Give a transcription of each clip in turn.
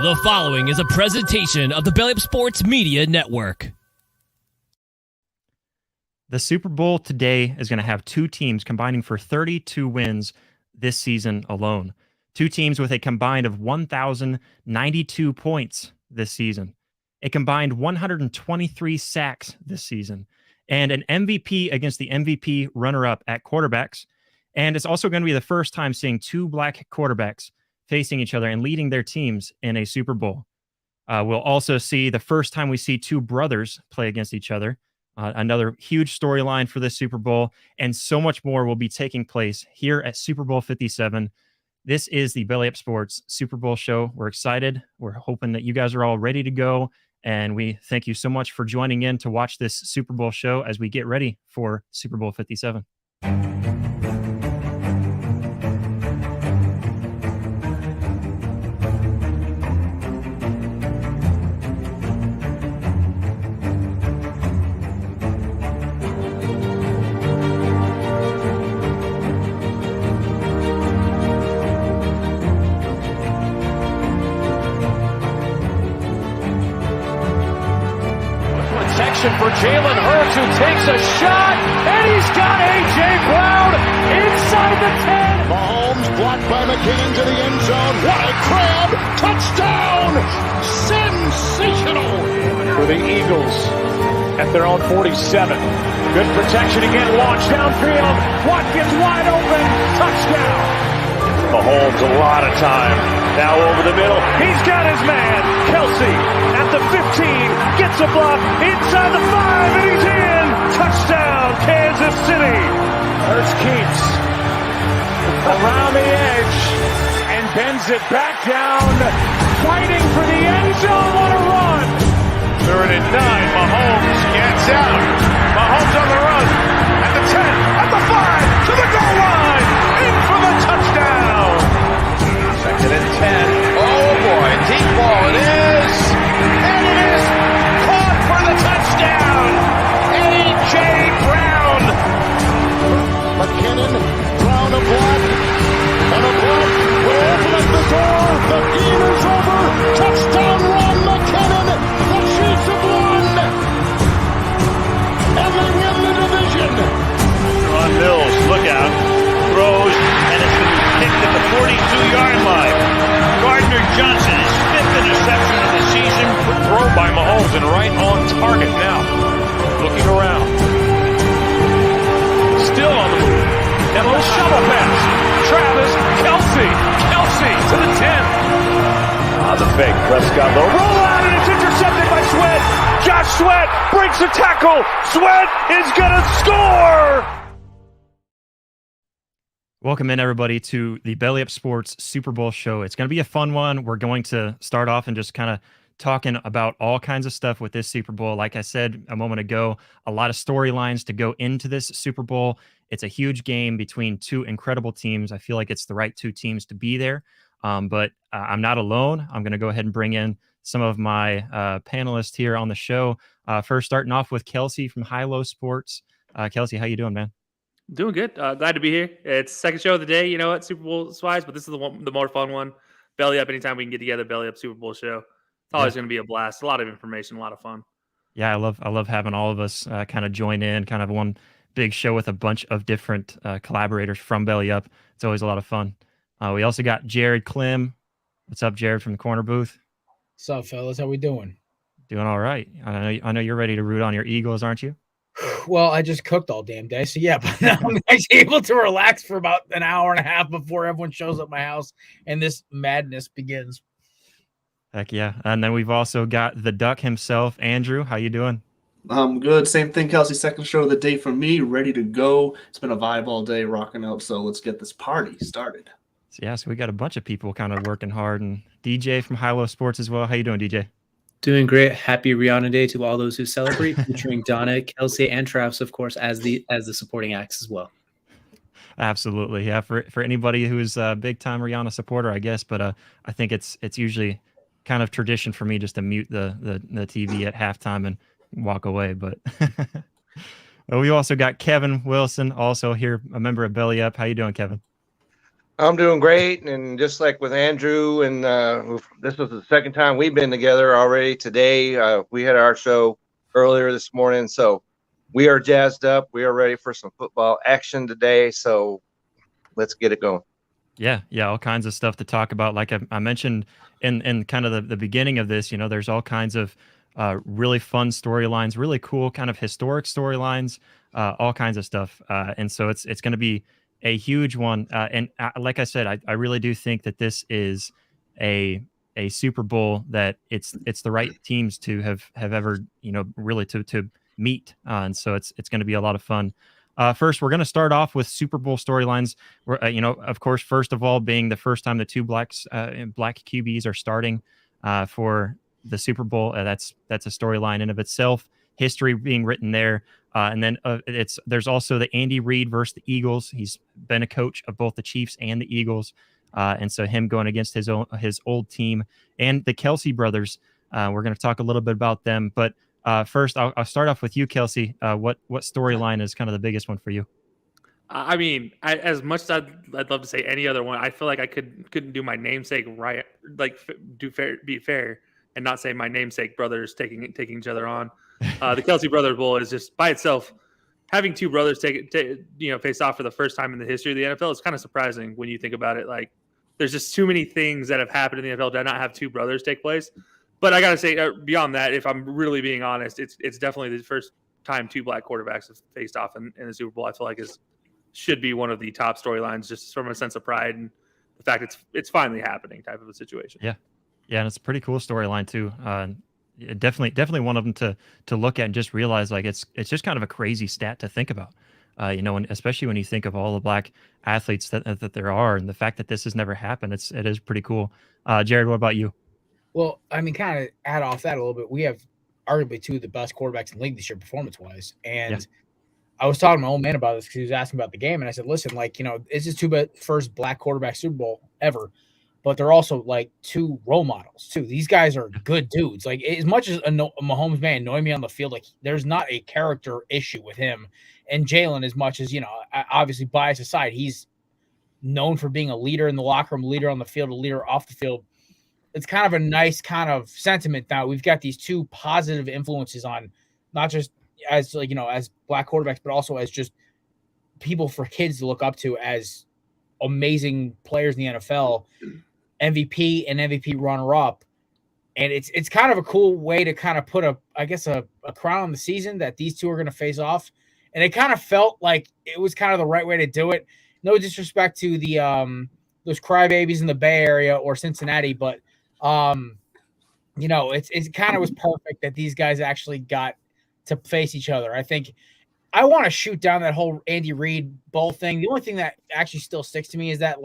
The following is a presentation of the Belly Up Sports Media Network. The Super Bowl today is going to have two teams combining for 32 wins this season alone. Two teams with a combined of 1,092 points this season, a combined 123 sacks this season, and an MVP against the MVP runner-up at quarterbacks. And it's also going to be the first time seeing two black quarterbacks facing each other and leading their teams in a Super Bowl. We'll also see the first time we see two brothers play against each other. Another huge storyline for this Super Bowl, and so much more will be taking place here at Super Bowl 57. This is the Belly Up Sports Super Bowl show. We're excited. We're hoping that you guys are all ready to go, and we thank you so much for joining in to watch this Super Bowl show as we get ready for Super Bowl 57. For Jalen Hurts, who takes a shot, and he's got A.J. Brown inside the 10. Mahomes blocked by McKinnon to the end zone. What a grab! Touchdown! Sensational! For the Eagles at their own 47. Good protection again, launch downfield. Watkins wide open, touchdown. Mahomes a lot of time. Now over the middle. He's got his man. Kelcey at the 15. Gets a block inside the 5 and he's in. Touchdown Kansas City. Hurts keeps around the edge and bends it back down. Fighting for the end zone. What a run. 3rd and 9. Mahomes gets out. Mahomes on the run. At the 10. At the 5. To the goal line. In for the touchdown. 2nd and 10. Oh boy, deep ball it is! And it is caught for the touchdown! A.J. Brown! McKinnon, Brown a block, and a block will open up the door. The game is over. Touchdown run, McKinnon. The Chiefs have won. And they win the division. On Mills, look out. Throws, and it's going to be kicked at the 42-yard line. Gardner Johnson, his 5th interception of the season. Quick throw by Mahomes and right on target now. Looking around. Still on the move. And a little shovel pass. Travis Kelcey. Kelcey to the 10. The fake. Prescott low. Roll out and it's intercepted by Sweat. Josh Sweat breaks the tackle. Sweat is going to score. Welcome in, everybody, to the Belly Up Sports Super Bowl show. It's going to be a fun one. We're going to start off and just kind of talking about all kinds of stuff with this Super Bowl. Like I said a moment ago, a lot of storylines to go into this Super Bowl. It's a huge game between two incredible teams. I feel like it's the right two teams to be there. But I'm not alone. I'm going to go ahead and bring in some of my panelists here on the show. First, starting off with Kelcey from High Low Sports. Kelcey, how you doing, man? Doing good. Glad to be here. It's second show of the day, you know what, Super Bowl wise, but this is the more fun one. Belly Up, anytime we can get together, Belly Up Super Bowl show. It's always going to be a blast. A lot of information, a lot of fun. Yeah, I love having all of us kind of join in, kind of one big show with a bunch of different collaborators from Belly Up. It's always a lot of fun. We also got Jared Klim. What's up, Jared, from the corner booth? What's up, fellas? How we doing? Doing all right. I know you're ready to root on your Eagles, aren't you? Well, I just cooked all damn day, so yeah, but now I'm actually able to relax for about an hour and a half before everyone shows up at my house and this madness begins. Heck yeah. And then we've also got the Duck himself, Andrew. How you doing? I'm good. Same thing, Kelcey. Second show of the day for me. Ready to go. It's been a vibe all day, rocking out, so let's get this party started. So we got a bunch of people kind of working hard, and DJ from High Low Sports as well. How you doing, DJ? Doing great. Happy Rihanna Day to all those who celebrate, featuring Donna, Kelcey, and Travis, of course, as the supporting acts as well. Absolutely, yeah. For anybody who's a big time Rihanna supporter, I guess, but I think it's usually kind of tradition for me just to mute the TV at halftime and walk away. But we also got Kevin Wilson, also here, a member of Belly Up. How you doing, Kevin? I'm doing great, and just like with Andrew, and this was the second time we've been together already today. We had our show earlier this morning, so we are jazzed up. We are ready for some football action today, so let's get it going. Yeah, all kinds of stuff to talk about. Like I mentioned in kind of the beginning of this, there's all kinds of really fun storylines, really cool kind of historic storylines, all kinds of stuff. And so it's going to be a huge one. And like I said, I really do think that this is a Super Bowl that it's the right teams to have ever really to meet. And so it's going to be a lot of fun. First, we're going to start off with Super Bowl storylines. Of course, first of all, being the first time the two black QBs are starting for the Super Bowl. That's a storyline in of itself. History being written there, and then there's also the Andy Reid versus the Eagles. He's been a coach of both the Chiefs and the Eagles, and so him going against his old team, and the Kelcey brothers. We're going to talk a little bit about them, but. First, I'll start off with you, Kelcey. What storyline is kind of the biggest one for you? I mean, as much as I'd love to say any other one, I feel like I couldn't do my namesake right, like be fair, and not say my namesake brothers taking each other on. The Kelcey Brothers Bowl is just by itself. Having two brothers face off for the first time in the history of the NFL is kind of surprising when you think about it. Like, there's just too many things that have happened in the NFL to not have two brothers take place. But I got to say, beyond that, if I'm really being honest, it's definitely the first time two black quarterbacks have faced off in the Super Bowl. I feel like should be one of the top storylines, just from a sense of pride and the fact it's finally happening type of a situation. Yeah, and it's a pretty cool storyline too. Definitely one of them to look at and just realize like it's just kind of a crazy stat to think about. And especially when you think of all the black athletes that there are, and the fact that this has never happened, it is pretty cool. Jared, what about you? Well, I mean, kind of add off that a little bit. We have arguably two of the best quarterbacks in the league this year, performance-wise. And I was talking to my old man about this because he was asking about the game. And I said, listen, this is first black quarterback Super Bowl ever. But they're also, two role models, too. These guys are good dudes. Like, as much as Mahomes may annoy me on the field, there's not a character issue with him. And Jalen, as much as, obviously bias aside, he's known for being a leader in the locker room, leader on the field, a leader off the field. It's kind of a nice kind of sentiment now. We've got these two positive influences on not just as as black quarterbacks, but also as just people for kids to look up to as amazing players in the NFL, MVP and MVP runner-up. And it's kind of a cool way to kind of put a crown on the season that these two are going to face off. And it kind of felt like it was kind of the right way to do it. No disrespect to the those crybabies in the Bay Area or Cincinnati, but it kind of was perfect that these guys actually got to face each other. I think I want to shoot down that whole Andy Reid Bowl thing. The only thing that actually still sticks to me is that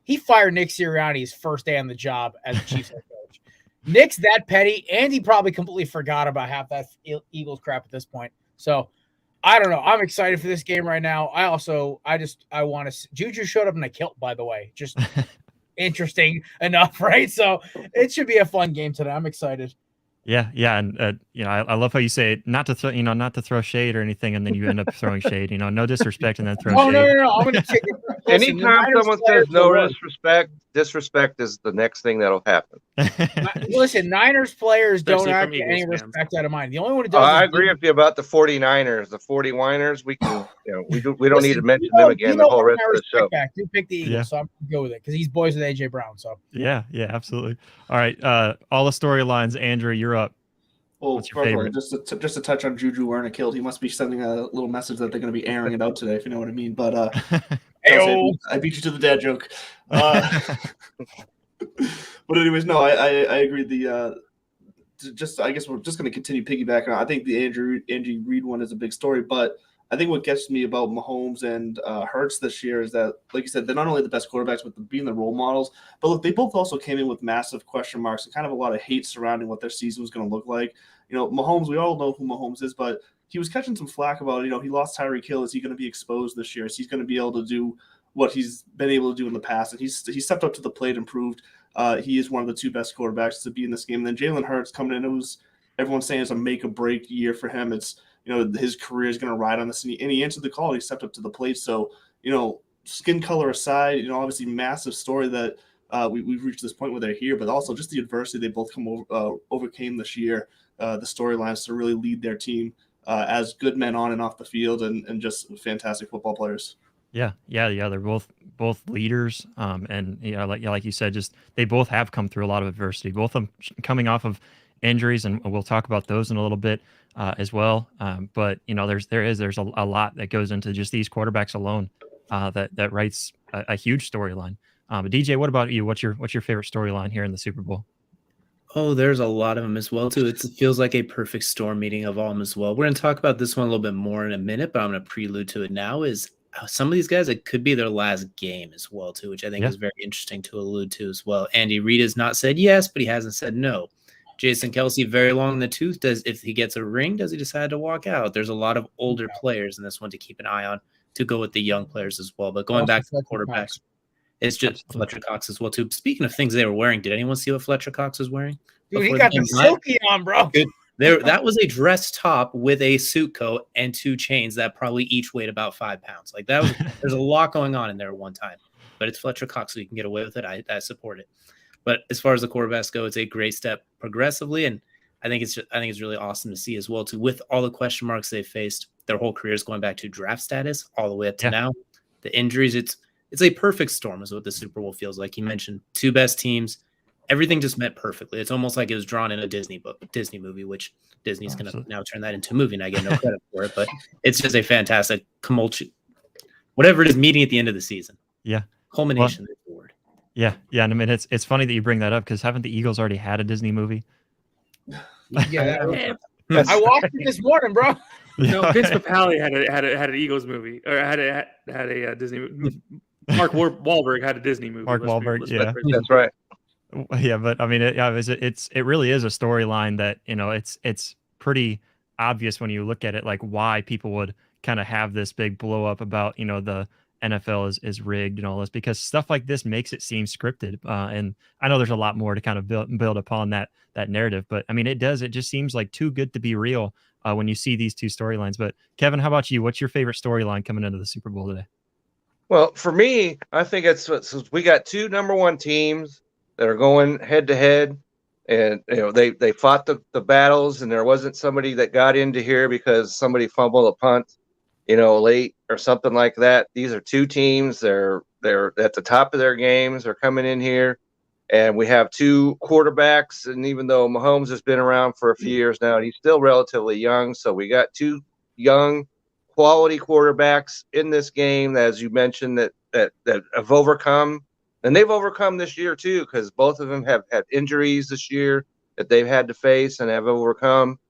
he fired Nick Sirianni his first day on the job as the Chiefs head coach. Nick's that petty, and he probably completely forgot about half that Eagles crap at this point. So I don't know. I'm excited for this game right now. I want to. Juju showed up in a kilt, by the way. Just interesting enough, right? So it should be a fun game today. I'm excited. Yeah, and I love how you say it, not to throw shade or anything, and then you end up throwing shade. No disrespect, and then throw shade. No. I'm gonna kick it. Anytime someone says no disrespect is the next thing that'll happen. Listen, Niners players don't have any respect out of mind. The only one who does. I agree with you about the 49ers. The 40-winers, we can, we don't need to mention them again the whole rest of the show. Back. Do pick the Eagles, so I'm gonna go with it because he's boys with AJ Brown. So yeah, absolutely. All right, all the storylines. Andrew, you're up. Well, just to touch on Juju wearing a kilt, he must be sending a little message that they're going to be airing it out today, if you know what I mean. But I beat you to the dad joke. But anyways, no, I agree. I guess we're just going to continue piggybacking. I think the Andy Reid one is a big story, but I think what gets me about Mahomes and Hurts this year is that, like you said, they're not only the best quarterbacks, but being the role models. But look, they both also came in with massive question marks and kind of a lot of hate surrounding what their season was going to look like. Mahomes, we all know who Mahomes is, but he was catching some flack about, he lost Tyreek Hill. Is he going to be exposed this year? Is he going to be able to do what he's been able to do in the past? And he stepped up to the plate and proved he is one of the two best quarterbacks to be in this game. And then Jalen Hurts coming in, it was everyone's saying it's a make or break year for him. It's his career is going to ride on this, and he answered the call. He stepped up to the plate. So, skin color aside, obviously massive story that we've reached this point where they're here, but also just the adversity they both overcame this year, the storylines to really lead their team as good men on and off the field and just fantastic football players. Yeah. They're both leaders, and like you said, just they both have come through a lot of adversity. Both of them coming off of injuries, and we'll talk about those in a little bit as well. But there's a lot that goes into just these quarterbacks alone that writes a huge storyline. But DJ, what about you? What's your favorite storyline here in the Super Bowl? Oh, there's a lot of them as well, too. It feels like a perfect storm meeting of all of them as well. We're going to talk about this one a little bit more in a minute, but I'm going to prelude to it now. Is some of these guys, it could be their last game as well, too, which I think is very interesting to allude to as well. Andy Reid has not said yes, but he hasn't said no. Jason Kelcey, very long in the tooth. If he gets a ring, does he decide to walk out? There's a lot of older players in this one to keep an eye on, to go with the young players as well. But going back to the quarterbacks, it's just Fletcher Cox as well, too. Speaking of things they were wearing, did anyone see what Fletcher Cox was wearing? Dude, he got the silky on, bro. That was a dress top with a suit coat and 2 chains that probably each weighed about 5 pounds. Like that was, there's a lot going on in there at one time. But it's Fletcher Cox, so you can get away with it. I support it. But as far as the quarterbacks go, it's a great step progressively, and I think it's really awesome to see as well too. With all the question marks they've faced, their whole careers going back to draft status all the way up to now, the injuries. It's a perfect storm, is what the Super Bowl feels like. You mentioned 2 best teams. Everything just met perfectly. It's almost like it was drawn in a Disney movie, which Disney's going to now turn that into a movie, and I get no credit for it. But it's just a fantastic whatever it is, meeting at the end of the season. Yeah, culmination is the word. Yeah, and I mean it's funny that you bring that up because haven't the Eagles already had a Disney movie? Yeah, I watched it this morning, bro. No, Vince Papale had an Eagles movie, or had a Disney movie. Mark Wahlberg had a Disney movie. Mark Wahlberg, yeah, that's right. Yeah, but I mean, it really is a storyline that it's pretty obvious when you look at it, like why people would kind of have this big blow up about the NFL is rigged and all this, because stuff like this makes it seem scripted. And I know there's a lot more to kind of build upon that narrative, but I mean, it just seems like too good to be real when you see these 2 storylines. But Kevin, how about you? What's your favorite storyline coming into the Super Bowl today? Well, for me, I think it's we got 2 number 1 teams that are going head to head, and they fought the battles, and there wasn't somebody that got into here because somebody fumbled a punt, late or something like that. These are 2 teams. They're at the top of their games. They're coming in here, and we have 2 quarterbacks. And even though Mahomes has been around for a few years now, he's still relatively young. So we got 2 young, quality quarterbacks in this game, as you mentioned, that have overcome. And they've overcome this year, too, because both of them have had injuries this year that they've had to face and have overcome.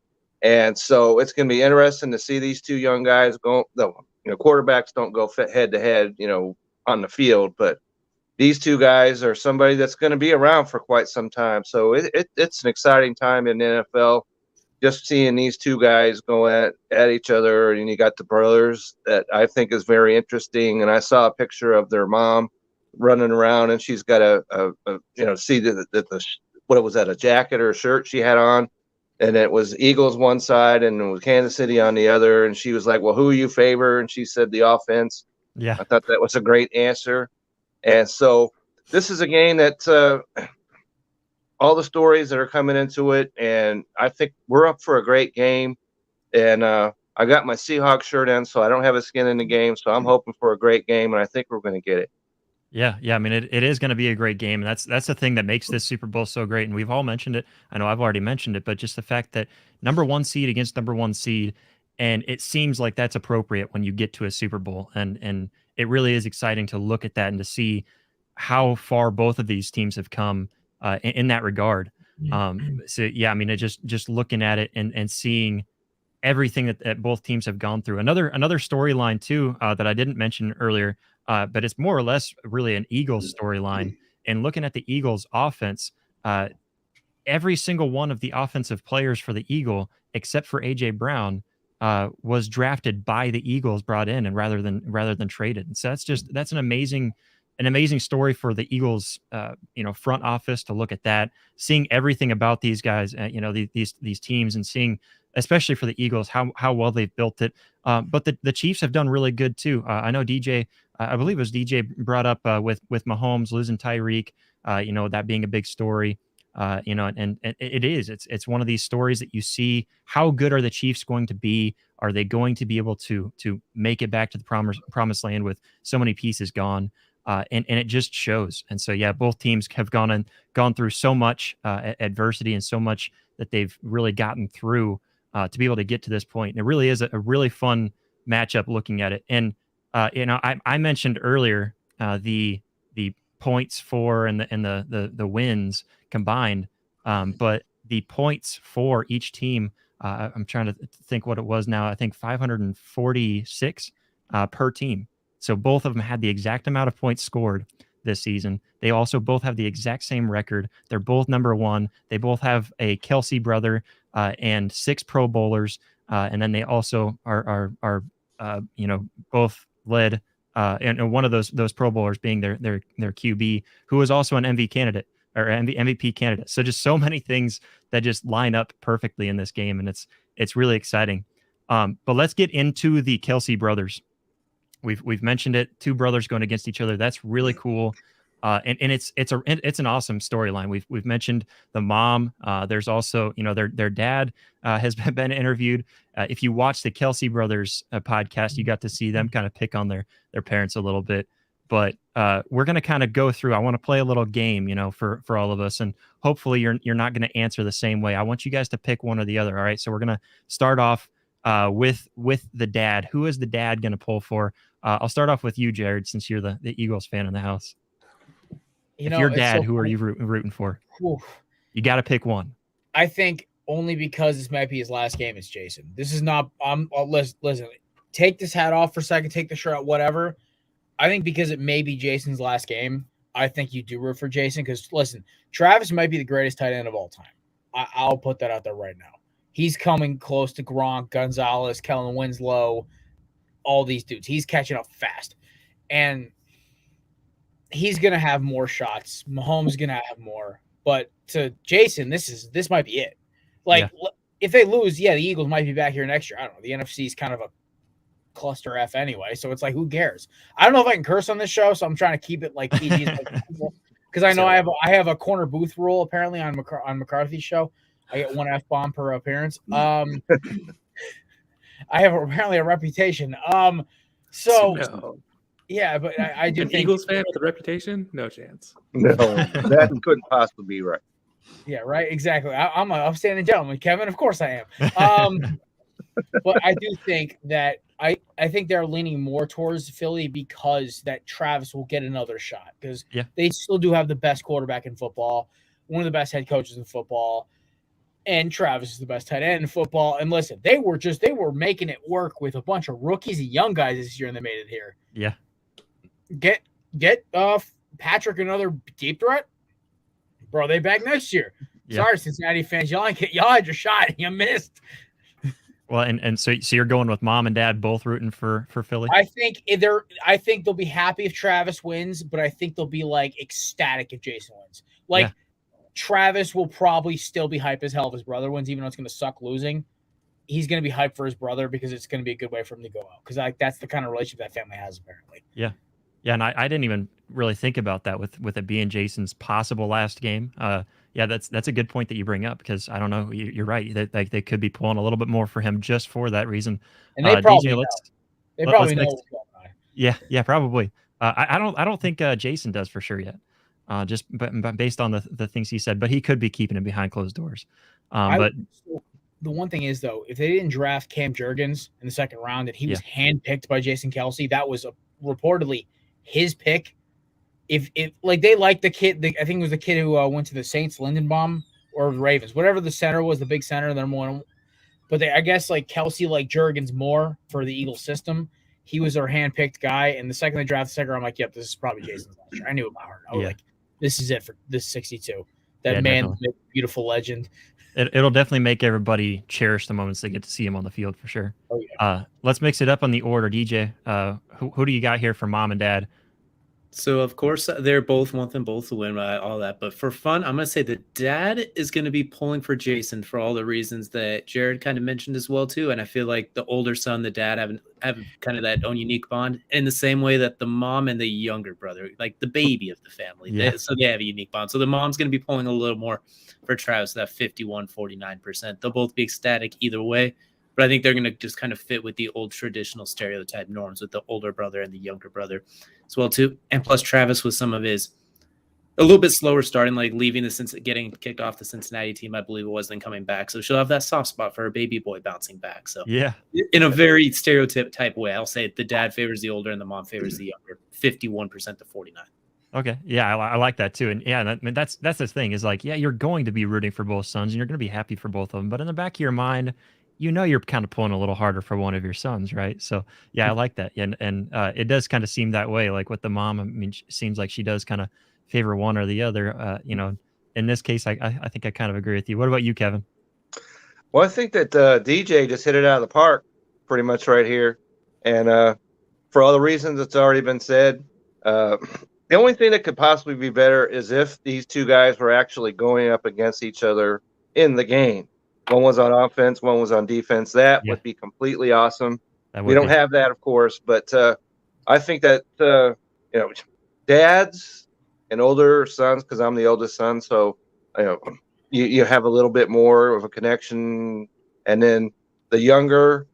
And so it's going to be interesting to see these 2 young guys go. Quarterbacks don't go head to head, on the field. But these 2 guys are somebody that's going to be around for quite some time. So it's an exciting time in the NFL. Just seeing these 2 guys go at each other. And you got the brothers that I think is very interesting. And I saw a picture of their mom running around, and she's got what was that, a jacket or a shirt she had on, and it was Eagles one side and it was Kansas City on the other, and she was like, well, who you favor? And she said the offense. Yeah, I thought that was a great answer. And so this is a game that all the stories that are coming into it, and I think we're up for a great game. And I got my Seahawks shirt in, so I don't have a skin in the game, so I'm hoping for a great game, and I think we're going to get it. Yeah. I mean, it is going to be a great game, and that's the thing that makes this Super Bowl so great. And we've all mentioned it. I know I've already mentioned it, but just the fact that number 1 seed against number 1 seed, and it seems like that's appropriate when you get to a Super Bowl, and it really is exciting to look at that and to see how far both of these teams have come in that regard. So yeah, I mean, it just looking at it and seeing everything that both teams have gone through. Another storyline too that I didn't mention earlier. But it's more or less really an Eagles storyline. And looking at the Eagles offense, every single one of the offensive players for the Eagle, except for A.J. Brown, was drafted by the Eagles, brought in, and rather than traded. And so that's an amazing story for the Eagles, front office to look at that, seeing everything about these guys, these teams, and seeing, especially for the Eagles, how well they've built it. But the Chiefs have done really good too. I know DJ I believe it was DJ brought up with Mahomes losing Tyreek, that being a big story. And it is. It's one of these stories that you see. How good are the Chiefs going to be? Are they going to be able to make it back to the promised land with so many pieces gone? And it just shows. And so, yeah, both teams have gone through so much adversity and so much that they've really gotten through to be able to get to this point. And it really is a really fun matchup looking at it. And I mentioned earlier the points for and the wins combined, but the points for each team. I'm trying to think what it was now. I think 546 per team. So both of them had the exact amount of points scored this season. They also both have the exact same record. They're both number one. They both have a Kelcey brother and 6 Pro Bowlers, and then they also are both led. And one of those Pro Bowlers being their QB, who was also an MVP candidate. So just so many things that just line up perfectly in this game, and it's really exciting. But let's get into the Kelcey brothers. We've mentioned it. 2 brothers going against each other. That's really cool. And it's an awesome storyline. We've mentioned the mom. There's also their dad has been interviewed. If you watch the Kelcey brothers podcast, you got to see them kind of pick on their parents a little bit. But we're going to kind of go through. I want to play a little game, for all of us, and hopefully you're not going to answer the same way. I want you guys to pick one or the other. All right, so we're going to start off with the dad. Who is the dad going to pull for? I'll start off with you, Jared, since you're the Eagles fan in the house. If your dad, who are you rooting for? Oof. You got to pick one. I think only because this might be his last game, it's Jason. This is not. Listen. Take this hat off for a second. Take the shirt out. Whatever. I think because it may be Jason's last game, I think you do root for Jason. Because listen, Travis might be the greatest tight end of all time. I'll put that out there right now. He's coming close to Gronk, Gonzalez, Kellen Winslow, all these dudes. He's catching up fast, and he's gonna have more shots. Mahomes is gonna have more, but to Jason, this might be it. If they lose, the Eagles might be back here next year. I don't know. The NFC is kind of a cluster F anyway, so it's like, who cares? I don't know if I can curse on this show, so I'm trying to keep it like PG because I know I have a corner booth rule apparently on McCarthy's show. I get 1 F-bomb per appearance. I have apparently a reputation. Yeah, but I do an think Eagles fan with a reputation, no chance. No, that couldn't possibly be right. Yeah, right. Exactly. I'm an upstanding gentleman, Kevin. Of course I am. But I do think that I think they're leaning more towards Philly because that Travis will get another shot because they still do have the best quarterback in football, one of the best head coaches in football, and Travis is the best tight end in football. And listen, they were making it work with a bunch of rookies and young guys this year, and they made it here. Yeah. Get Patrick another deep threat, bro. They back next year. Yeah. Sorry, Cincinnati fans, y'all had your shot, you missed. Well, and so you're going with mom and dad both rooting for Philly. I think they'll be happy if Travis wins, but I think they'll be like ecstatic if Jason wins. Travis will probably still be hype as hell if his brother wins, even though it's going to suck losing. He's going to be hyped for his brother because it's going to be a good way for him to go out. Because that's the kind of relationship that family has, apparently. Yeah. Yeah, and I didn't even really think about that with it being Jason's possible last game. That's a good point that you bring up because I don't know. You're right. They could be pulling a little bit more for him just for that reason. And they probably know. Yeah, probably. I don't think Jason does for sure yet. But based on the things he said, but he could be keeping it behind closed doors. But the one thing is though, if they didn't draft Cam Jurgens in the second round and he was handpicked by Jason Kelcey, that was reportedly his pick. If they like the kid, I think it was the kid who went to the Saints, Lindenbaum or the Ravens, whatever the center was, the big center, they're more. But I guess Kelcey like Jurgens more for the Eagles system. He was their handpicked guy, and the second they drafted the second, I'm like, yep, this is probably Jason's last year. I knew it by heart. I was like, this is it for this 62. That man, beautiful legend. It'll definitely make everybody cherish the moments they get to see him on the field for sure. Oh, yeah. Let's mix it up on the order, DJ. Who do you got here for mom and dad? So, of course, they're both want them both to win, all that. But for fun, I'm going to say the dad is going to be pulling for Jason for all the reasons that Jared kind of mentioned as well, too. And I feel like the older son, the dad, have kind of that own unique bond in the same way that the mom and the younger brother, like the baby of the family. Yeah. So they have a unique bond. So the mom's going to be pulling a little more for Travis, that 51-49%. They'll both be ecstatic either way. But I think they're going to just kind of fit with the old traditional stereotype norms with the older brother and the younger brother as well, too. And plus Travis with some of his a little bit slower starting, like leaving getting kicked off the Cincinnati team, I believe it was, then coming back. So she'll have that soft spot for her baby boy bouncing back. So yeah, in a very stereotype type way, I'll say the dad favors the older and the mom favors the younger, 51% to 49. Okay. Yeah, I like that too. And yeah, that's the thing is like, yeah, you're going to be rooting for both sons and you're going to be happy for both of them. But in the back of your mind, you're kind of pulling a little harder for one of your sons, right? So yeah, I like that. And it does kind of seem that way. Like with the mom, I mean, it seems like she does kind of favor one or the other. In this case, I think I kind of agree with you. What about you, Kevin? Well, I think that DJ just hit it out of the park pretty much right here. And for all the reasons that's already been said, the only thing that could possibly be better is if these two guys were actually going up against each other in the game. One was on offense, one was on defense. That would be completely awesome. We don't have that, of course, but I think that dads and older sons, because I'm the oldest son, so you have a little bit more of a connection, and then the younger,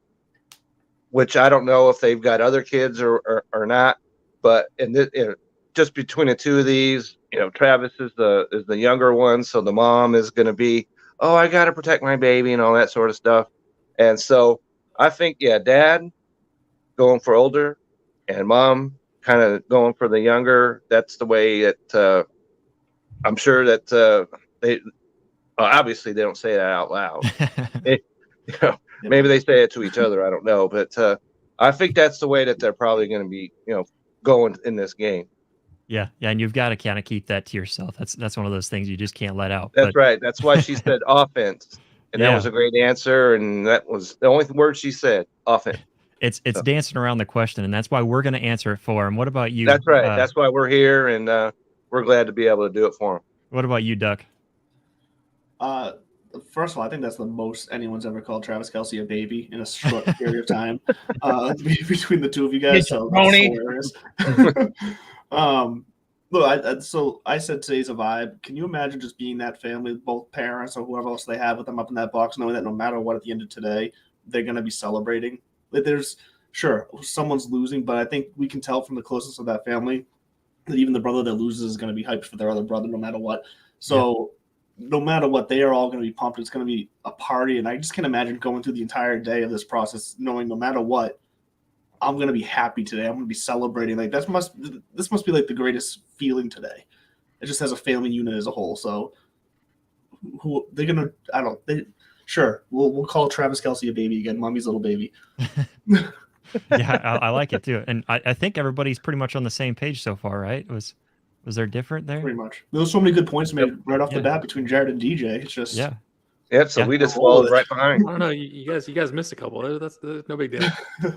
which I don't know if they've got other kids or not, but just between the two of these, Travis is the younger one, so the mom is going to be, oh, I got to protect my baby and all that sort of stuff. And so I think, dad going for older and mom kind of going for the younger. That's the way that I'm sure that they obviously they don't say that out loud. Maybe they say it to each other. I don't know. But I think that's the way that they're probably going to be, going in this game. Yeah, and you've got to kind of keep that to yourself. That's one of those things you just can't let out. That's right. That's why she said offense, and that was a great answer. And that was the only word she said, offense. It's dancing around the question, and that's why we're going to answer it for him. What about you? That's right. That's why we're here, and we're glad to be able to do it for him. What about you, Duck? First of all, I think that's the most anyone's ever called Travis Kelcey a baby in a short period of time between the two of you guys. So that's hilarious. Look, so I said today's a vibe. Can you imagine just being that family, both parents or whoever else they have with them up in that box, knowing that no matter what at the end of today, they're going to be celebrating? Like, there's sure someone's losing, but I think we can tell from the closeness of that family that even the brother that loses is going to be hyped for their other brother no matter what. So no matter what, they are all going to be pumped. It's going to be a party, and I just can't imagine going through the entire day of this process knowing no matter what, I'm going to be happy today. I'm going to be celebrating. Like this must be like the greatest feeling today. It just as a family unit as a whole. So who they're going to, sure. We'll call Travis Kelcey a baby again. Mommy's little baby. Yeah, I like it too. And I think everybody's pretty much on the same page so far, right? Was there different there? Pretty much. There was so many good points made right off the bat between Jared and DJ. It's just so we just followed right behind. I don't know. You guys missed a couple. That's no big deal.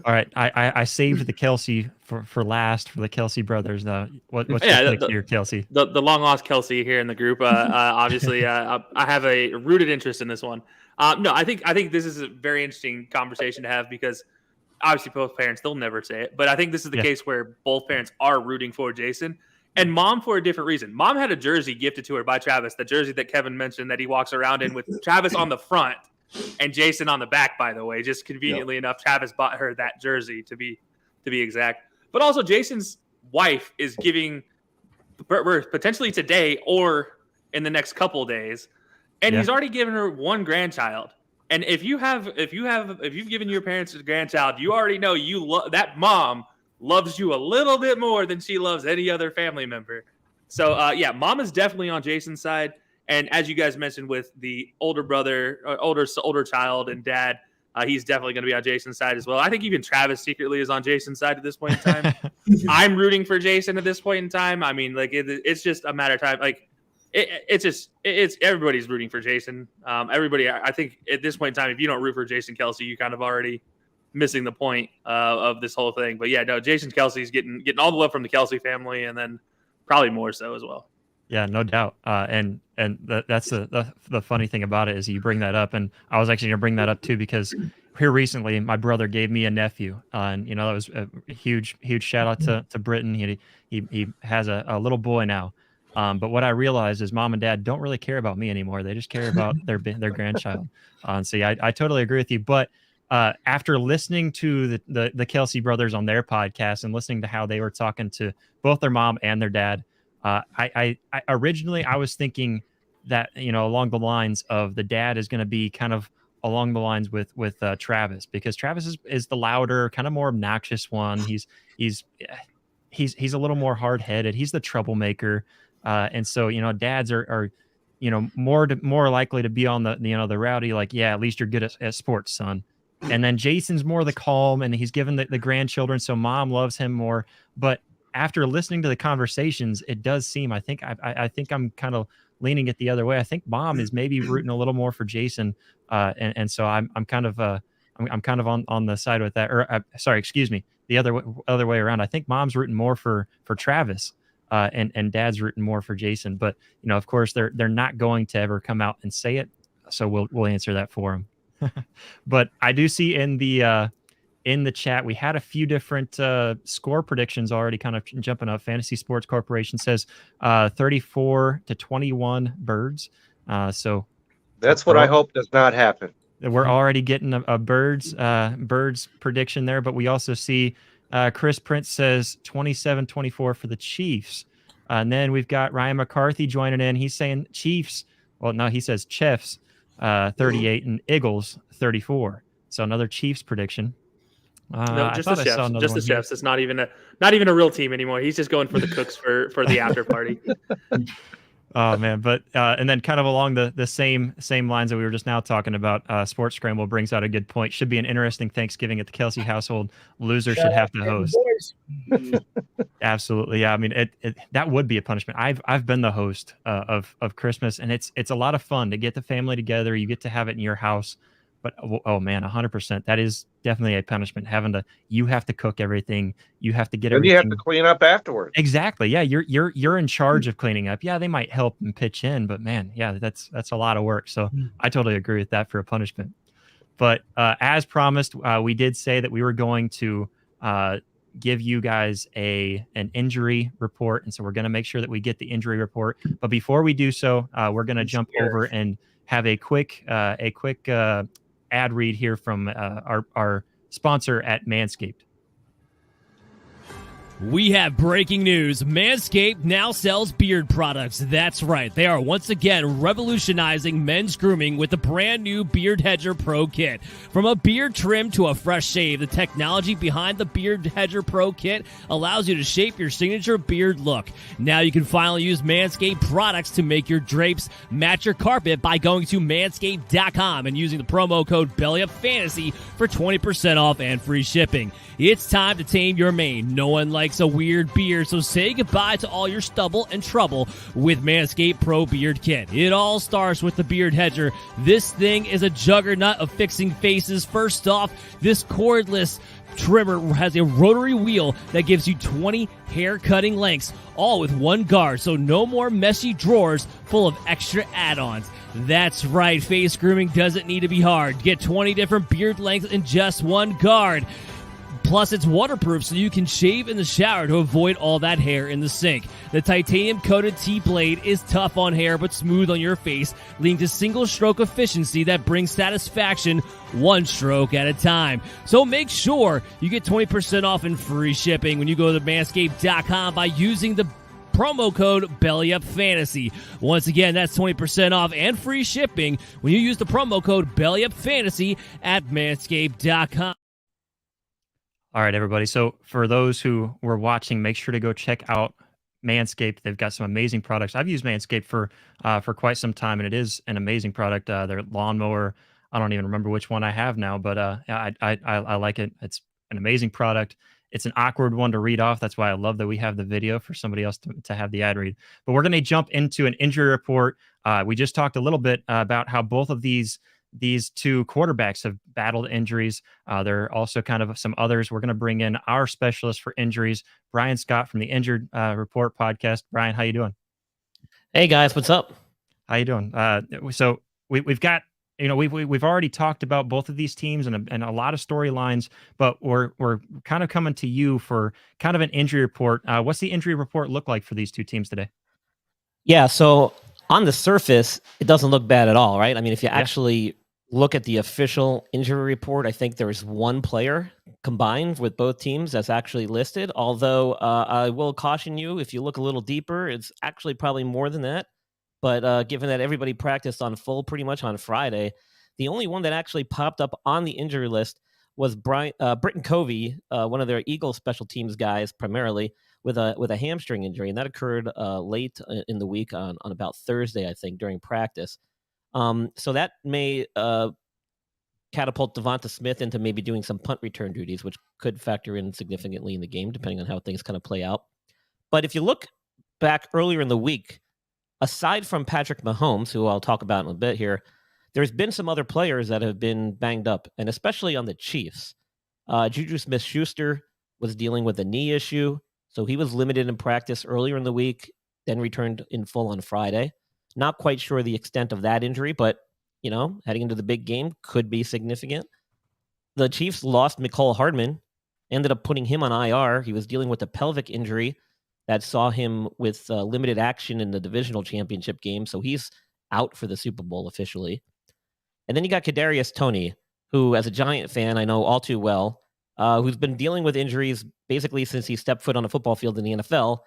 All right, I saved the Kelcey for last for the Kelcey brothers. Now, what's your Kelcey? The long lost Kelcey here in the group. Obviously, I have a rooted interest in this one. No, I think this is a very interesting conversation to have because obviously both parents, they'll never say it, but I think this is the case where both parents are rooting for Jason. And mom for a different reason. Mom had a jersey gifted to her by Travis, the jersey that Kevin mentioned that he walks around in with Travis on the front and Jason on the back, by the way. Just conveniently enough, Travis bought her that jersey to be exact. But also Jason's wife is giving birth potentially today or in the next couple of days. And he's already given her one grandchild. And if you've given your parents a grandchild, you already know that mom loves you a little bit more than she loves any other family member. So, mom is definitely on Jason's side. And as you guys mentioned with the older brother, older child and dad, he's definitely going to be on Jason's side as well. I think even Travis secretly is on Jason's side at this point in time. I'm rooting for Jason at this point in time. I mean, like it's just a matter of time. Like it's everybody's rooting for Jason. Everybody, I think at this point in time, if you don't root for Jason Kelcey, you kind of already missing the point of this whole thing. But yeah, no, Jason Kelcey's getting all the love from the Kelcey family, and then probably more so as well. Yeah, no doubt. And that's the funny thing about it is you bring that up, and I was actually going to bring that up too, because here recently my brother gave me a nephew, and that was a huge shout out to Britton. He has a little boy now. But what I realized is mom and dad don't really care about me anymore. They just care about their grandchild. So yeah, I totally agree with you. But after listening to the Kelcey brothers on their podcast and listening to how they were talking to both their mom and their dad, I originally I was thinking that along the lines of the dad is going to be kind of along the lines with Travis, because Travis is the louder, kind of more obnoxious one. He's a little more hard-headed. He's the troublemaker, and so dads are more likely to be on the rowdy, like, yeah, at least you're good at sports, son. And then Jason's more the calm, and he's given the grandchildren, so mom loves him more. But after listening to the conversations, it does seem, I think I'm kind of leaning it the other way. I think mom is maybe rooting a little more for Jason, and so I'm kind of on the side with that. Or sorry, excuse me, the other way around. I think mom's rooting more for Travis, and dad's rooting more for Jason. But of course, they're not going to ever come out and say it, so we'll answer that for them. But I do see in the chat, we had a few different score predictions already kind of jumping up. Fantasy Sports Corporation says 34-21 Birds. So that's what I hope does not happen. We're already getting a Birds prediction there, but we also see Chris Prince says 27-24 for the Chiefs. And then we've got Ryan McCarthy joining in. He's saying Chiefs. Well, no, he says Chiefs 38 and Eagles 34. So another Chiefs prediction. No, just the chefs. Just the chefs. It's not even a real team anymore. He's just going for the cooks for the after party. Oh man, but and then kind of along the same lines that we were just now talking about, Sports Scramble brings out a good point. Should be an interesting Thanksgiving at the Kelcey household. Loser should have to host. Absolutely, yeah. I mean, that would be a punishment. I've been the host of Christmas, and it's a lot of fun to get the family together. You get to have it in your house. But oh man, 100%. That is definitely a punishment. You have to cook everything. You have to get everything. You have to clean up afterwards. Exactly. Yeah, you're in charge of cleaning up. Yeah, they might help and pitch in, but man, yeah, that's a lot of work. So I totally agree with that for a punishment. But as promised, we did say that we were going to give you guys an injury report, and so we're going to make sure that we get the injury report. But before we do so, we're going to jump over and have a quick ad read here from our sponsor at Manscaped. We have breaking news. Manscaped now sells beard products. That's right. They are once again revolutionizing men's grooming with the brand new Beard Hedger Pro Kit. From a beard trim to a fresh shave, the technology behind the Beard Hedger Pro Kit allows you to shape your signature beard look. Now you can finally use Manscaped products to make your drapes match your carpet by going to manscaped.com and using the promo code BELLYUPFANTASY for 20% off and free shipping. It's time to tame your mane. No one likes a weird beard, so say goodbye to all your stubble and trouble with Manscaped Pro Beard Kit. It all starts with the Beard Hedger. This thing is a juggernaut of fixing faces. First off, this cordless trimmer has a rotary wheel that gives you 20 hair cutting lengths, all with one guard, so no more messy drawers full of extra add-ons. That's right, face grooming doesn't need to be hard. Get 20 different beard lengths in just one guard. Plus, it's waterproof, so you can shave in the shower to avoid all that hair in the sink. The titanium-coated T-blade is tough on hair but smooth on your face, leading to single-stroke efficiency that brings satisfaction one stroke at a time. So make sure you get 20% off and free shipping when you go to manscaped.com by using the promo code BELLYUPFANTASY. Once again, that's 20% off and free shipping when you use the promo code BELLYUPFANTASY at manscaped.com. All right, everybody. So for those who were watching, make sure to go check out Manscaped. They've got some amazing products. I've used Manscaped for quite some time, and it is an amazing product. Their lawnmower, I don't even remember which one I have now, but I like it. It's an amazing product. It's an awkward one to read off. That's why I love that we have the video for somebody else to have the ad read. But we're going to jump into an injury report. We just talked a little bit about how both of these these two quarterbacks have battled injuries. There are also kind of some others. We're going to bring in our specialist for injuries, Brian Scott from the Injured Report podcast. Brian, how you doing? Hey guys, what's up? How you doing? So we've got, we've already talked about both of these teams and a lot of storylines, but we're kind of coming to you for kind of an injury report. What's the injury report look like for these two teams today? Yeah, so on the surface, it doesn't look bad at all, right? I mean, if you actually look at the official injury report, I think there's one player combined with both teams that's actually listed. Although I will caution you, if you look a little deeper, it's actually probably more than that. But given that everybody practiced on full pretty much on Friday, the only one that actually popped up on the injury list was Britton Covey, one of their Eagles special teams guys, primarily with a hamstring injury, and that occurred late in the week on about Thursday, I think, during practice. So that may catapult Devonta Smith into maybe doing some punt return duties, which could factor in significantly in the game, depending on how things kind of play out. But if you look back earlier in the week, aside from Patrick Mahomes, who I'll talk about in a bit here, there's been some other players that have been banged up, and especially on the Chiefs. Juju Smith-Schuster was dealing with a knee issue, so he was limited in practice earlier in the week, then returned in full on Friday. Not quite sure the extent of that injury, but, heading into the big game could be significant. The Chiefs lost Mecole Hardman, ended up putting him on IR. He was dealing with a pelvic injury that saw him with limited action in the divisional championship game, so he's out for the Super Bowl officially. And then you got Kadarius Toney, who, as a Giant fan, I know all too well, who's been dealing with injuries basically since he stepped foot on a football field in the NFL,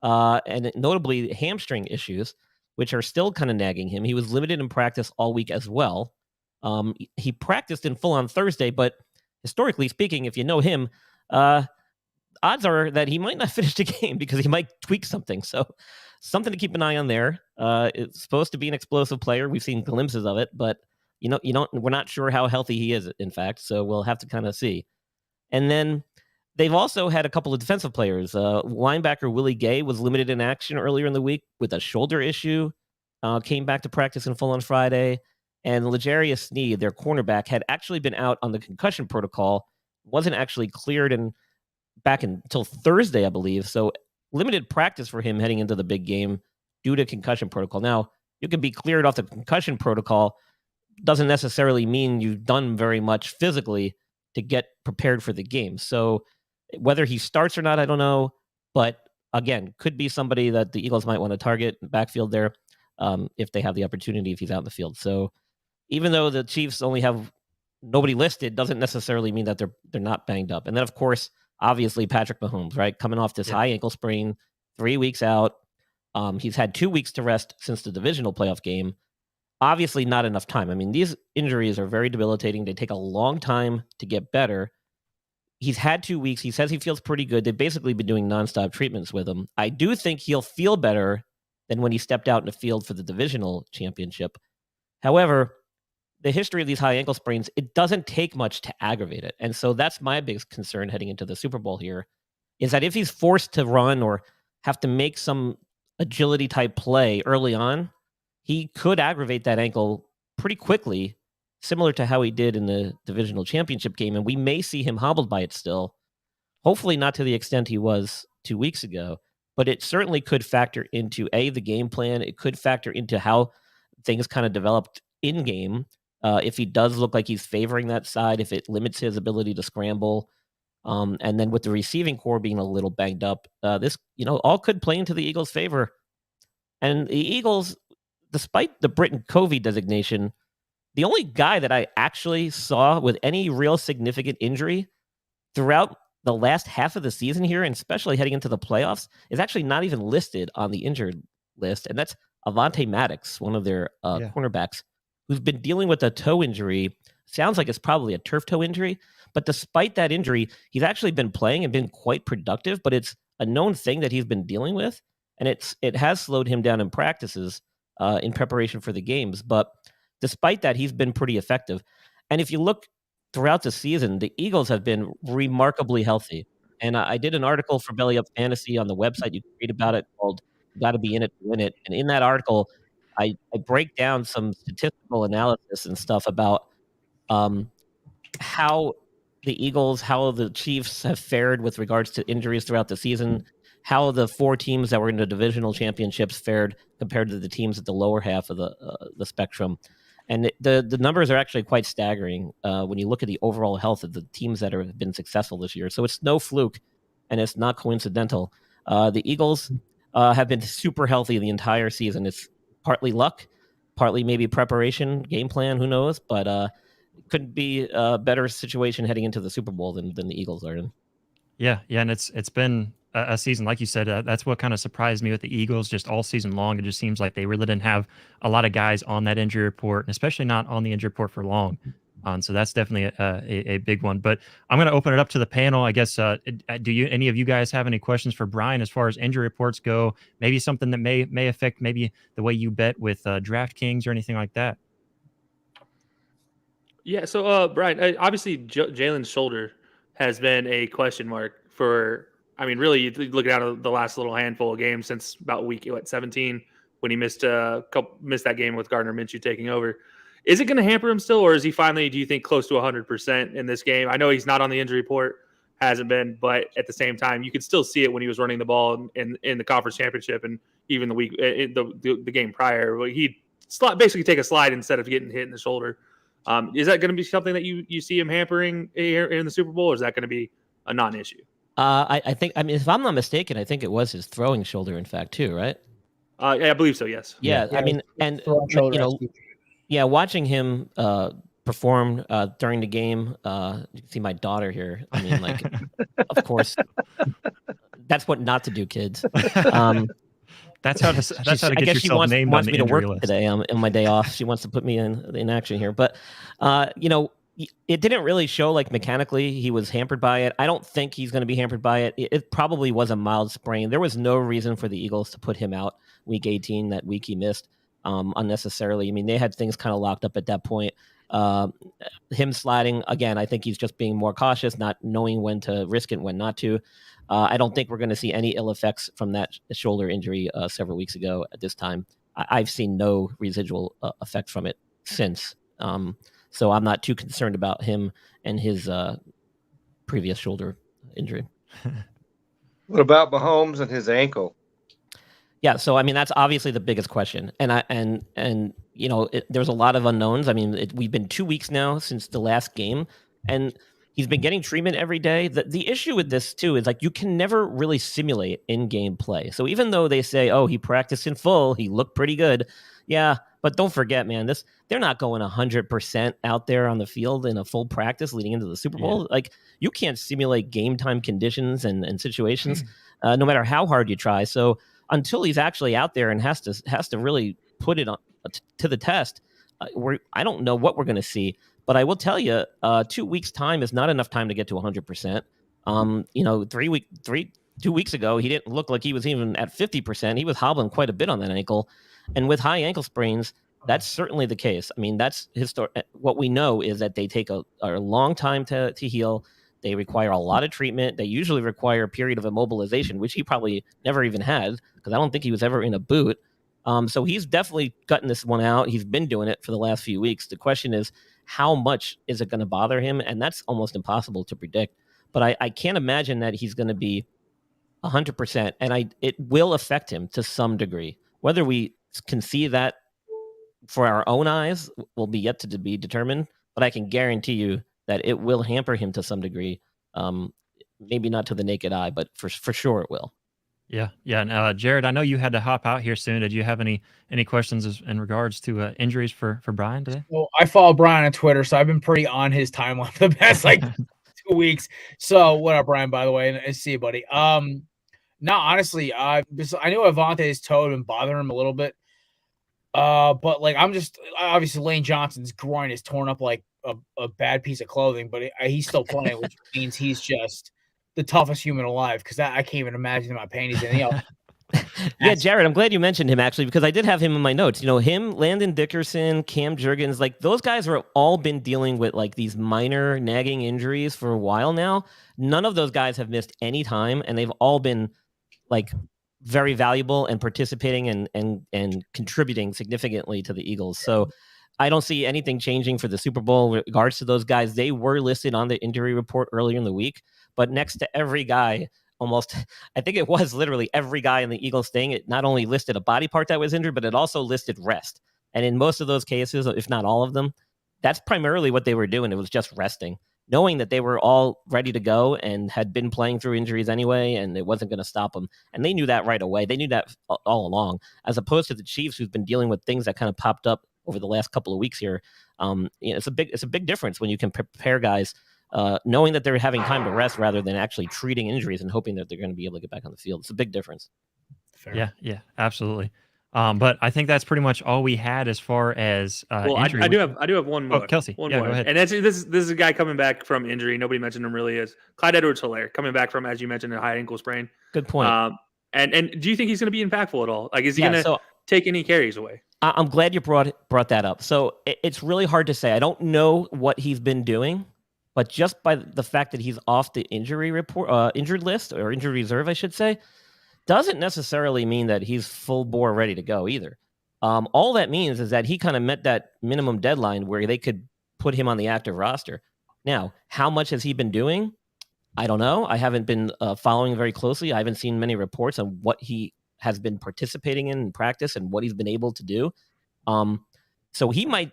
and notably hamstring issues, which are still kind of nagging him. He was limited in practice all week as well. He practiced in full on Thursday, but historically speaking, if you know him, odds are that he might not finish the game because he might tweak something. So something to keep an eye on there. It's supposed to be an explosive player. We've seen glimpses of it, but we're not sure how healthy he is, in fact. So we'll have to kind of see. And then they've also had a couple of defensive players. Linebacker Willie Gay was limited in action earlier in the week with a shoulder issue. Came back to practice in full on Friday. And L'Jarius Sneed, their cornerback, had actually been out on the concussion protocol. Wasn't actually cleared back until Thursday, I believe. So limited practice for him heading into the big game due to concussion protocol. Now, you can be cleared off the concussion protocol. Doesn't necessarily mean you've done very much physically to get prepared for the game. So whether he starts or not, I don't know. But again, could be somebody that the Eagles might want to target backfield there if they have the opportunity, if he's out in the field. So even though the Chiefs only have nobody listed, doesn't necessarily mean that they're not banged up. And then, of course, obviously Patrick Mahomes, right? Coming off this high ankle sprain, 3 weeks out. He's had 2 weeks to rest since the divisional playoff game. Obviously not enough time. I mean, these injuries are very debilitating. They take a long time to get better. He's had 2 weeks. He says he feels pretty good. They've basically been doing nonstop treatments with him. I do think he'll feel better than when he stepped out in the field for the divisional championship. However, the history of these high ankle sprains, it doesn't take much to aggravate it. And so that's my biggest concern heading into the Super Bowl here, is that if he's forced to run or have to make some agility type play early on, he could aggravate that ankle pretty quickly, similar to how he did in the divisional championship game. And we may see him hobbled by it still. Hopefully not to the extent he was 2 weeks ago, but it certainly could factor into the game plan. It could factor into how things kind of developed in game. If he does look like he's favoring that side, if it limits his ability to scramble, and then with the receiving core being a little banged up, this all could play into the Eagles' favor. And the Eagles, despite the Britton Covey designation, the only guy that I actually saw with any real significant injury throughout the last half of the season here, and especially heading into the playoffs, is actually not even listed on the injured list, and that's Avonte Maddox, one of their cornerbacks, who's been dealing with a toe injury. Sounds like it's probably a turf toe injury, but despite that injury, he's actually been playing and been quite productive, but it's a known thing that he's been dealing with, and it has slowed him down in practices in preparation for the games. But despite that, he's been pretty effective. And if you look throughout the season, the Eagles have been remarkably healthy. And I did an article for Belly Up Fantasy on the website. You can read about it, called "Got to Be in It to Win It." And in that article, I break down some statistical analysis and stuff about how the Eagles, how the Chiefs have fared with regards to injuries throughout the season, how the 4 teams that were in the divisional championships fared compared to the teams at the lower half of the spectrum. And the numbers are actually quite staggering when you look at the overall health of the teams that have been successful this year. So it's no fluke, and it's not coincidental. The Eagles have been super healthy the entire season. It's partly luck, partly maybe preparation, game plan, who knows? But couldn't be a better situation heading into the Super Bowl than the Eagles are in. Yeah, and it's been a season, like you said, that's what kind of surprised me with the Eagles just all season long. It just seems like they really didn't have a lot of guys on that injury report, and especially not on the injury report for long. So that's definitely a big one. But I'm going to open it up to the panel. I guess, do any of you guys have any questions for Brian as far as injury reports go? Maybe something that may affect maybe the way you bet with DraftKings or anything like that? Yeah, so Brian, obviously Jalen's shoulder has been a question mark for, I mean, really, you look at the last little handful of games since about week 17 when he missed that game with Gardner Minshew taking over. Is it going to hamper him still, or is he finally, do you think, close to 100% in this game? I know he's not on the injury report, hasn't been, but at the same time, you could still see it when he was running the ball in the conference championship and even the week the game prior. He'd basically take a slide instead of getting hit in the shoulder. Is that going to be something that you see him hampering here in the Super Bowl, or is that going to be a non-issue? I think, I mean, if I'm not mistaken, I think it was his throwing shoulder, in fact, too, right? Yeah, I believe so, yes. Yeah, I mean, and, you know, watching him perform during the game, you can see my daughter here. I mean, like, of course, that's what not to do, kids. That's how to get yourself named on the injury list. She wants me to work today on my day off. She wants to put me in action here. But, you know, it didn't really show like mechanically he was hampered by it. I don't think he's going to be hampered by it. It probably was a mild sprain. There was no reason for the Eagles to put him out week 18, that week he missed unnecessarily. I mean, they had things kind of locked up at that point. Him sliding, again, I think he's just being more cautious, not knowing when to risk it and when not to. I don't think we're going to see any ill effects from that shoulder injury several weeks ago at this time. I've seen no residual effects from it since. So I'm not too concerned about him and his previous shoulder injury. What about Mahomes and his ankle? Yeah, so I mean that's obviously the biggest question, and you know there's a lot of unknowns. I mean we've been 2 weeks now since the last game, and he's been getting treatment every day. The issue with this too is like you can never really simulate in-game play. So even though they say, oh, he practiced in full, he looked pretty good, yeah, but don't forget, man, they're not going 100% out there on the field in a full practice leading into the Super Bowl. Yeah. Like you can't simulate game time conditions and situations, no matter how hard you try. So until he's actually out there and has to really put it on to the test, I don't know what we're going to see. But I will tell you, 2 weeks time is not enough time to get to 100%. You know, 2 weeks ago, he didn't look like he was even at 50%. He was hobbling quite a bit on that ankle, and with high ankle sprains, that's certainly the case. I mean, that's what we know is that they take a long time to heal. They require a lot of treatment. They usually require a period of immobilization, which he probably never even had because I don't think he was ever in a boot. So he's definitely cutting this one out. He's been doing it for the last few weeks. The question is, how much is it going to bother him? And that's almost impossible to predict. But I can't imagine that he's going to be 100%. And it will affect him to some degree. Whether we can see that for our own eyes will be yet to be determined. But I can guarantee you that it will hamper him to some degree. Maybe not to the naked eye, but for sure it will. Yeah. And Jared, I know you had to hop out here soon. Did you have any questions in regards to injuries for Brian today? Well, I follow Brian on Twitter, so I've been pretty on his timeline for the past 2 weeks. So what up, Brian? By the way, and see you, buddy. No, honestly, I knew Avante's toe had been bothering him a little bit. But I'm just obviously Lane Johnson's groin is torn up like a bad piece of clothing, but he's still playing, which means he's just the toughest human alive because I can't even imagine the amount of pain he's in. Yeah, Jared, I'm glad you mentioned him actually because I did have him in my notes. You know, him, Landon Dickerson, Cam Jurgens, those guys have all been dealing with these minor nagging injuries for a while now. None of those guys have missed any time, and they've all been very valuable and participating and contributing significantly to the Eagles. So I don't see anything changing for the Super Bowl with regards to those guys. They were listed on the injury report earlier in the week, but next to every guy, almost, I think it was literally every guy in the Eagles thing, it not only listed a body part that was injured, but it also listed rest. And in most of those cases, if not all of them, that's primarily what they were doing. It was just resting, knowing that they were all ready to go and had been playing through injuries anyway, and it wasn't going to stop them. And they knew that right away. They knew that all along, as opposed to the Chiefs, who've been dealing with things that kind of popped up over the last couple of weeks here. It's a big difference when you can prepare guys knowing that they're having time to rest rather than actually treating injuries and hoping that they're going to be able to get back on the field. It's a big difference. Fair. Yeah, absolutely. But I think that's pretty much all we had as far as injury. I do have one more. Oh, Kelcey. One yeah, more. Go ahead. And this is a guy coming back from injury. Nobody mentioned him really is Clyde Edwards-Helaire coming back from, as you mentioned, a high ankle sprain. Good point. And do you think he's going to be impactful at all? Like, is he going to take any carries away? I'm glad you brought that up. So it's really hard to say. I don't know what he's been doing, but just by the fact that he's off the injury report, injured list or injury reserve, I should say, doesn't necessarily mean that he's full bore ready to go either. All that means is that he kind of met that minimum deadline where they could put him on the active roster. Now, how much has he been doing? I don't know. I haven't been following very closely. I haven't seen many reports on what he has been participating in practice and what he's been able to do. So he might,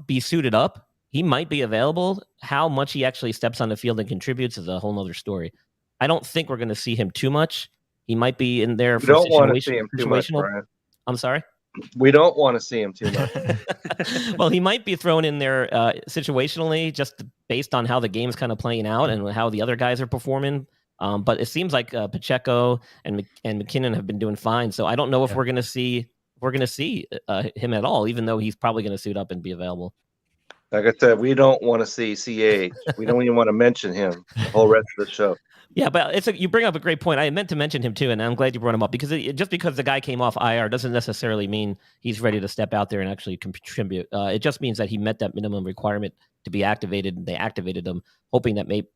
be suited up. He might be available. How much he actually steps on the field and contributes is a whole nother story. I don't think we're going to see him too much. He might be in there for situational. I'm sorry? We don't want to see him too much. Well, he might be thrown in there situationally, just based on how the game's kind of playing out and how the other guys are performing. But it seems like Pacheco and McKinnon have been doing fine. So I don't know if we're going to see him at all, even though he's probably going to suit up and be available. Like I said, we don't want to see CH. We don't even want to mention him the whole rest of the show. Yeah, but you bring up a great point. I meant to mention him too, and I'm glad you brought him up because just because the guy came off IR doesn't necessarily mean he's ready to step out there and actually contribute. It just means that he met that minimum requirement to be activated, and they activated him, hoping that maybe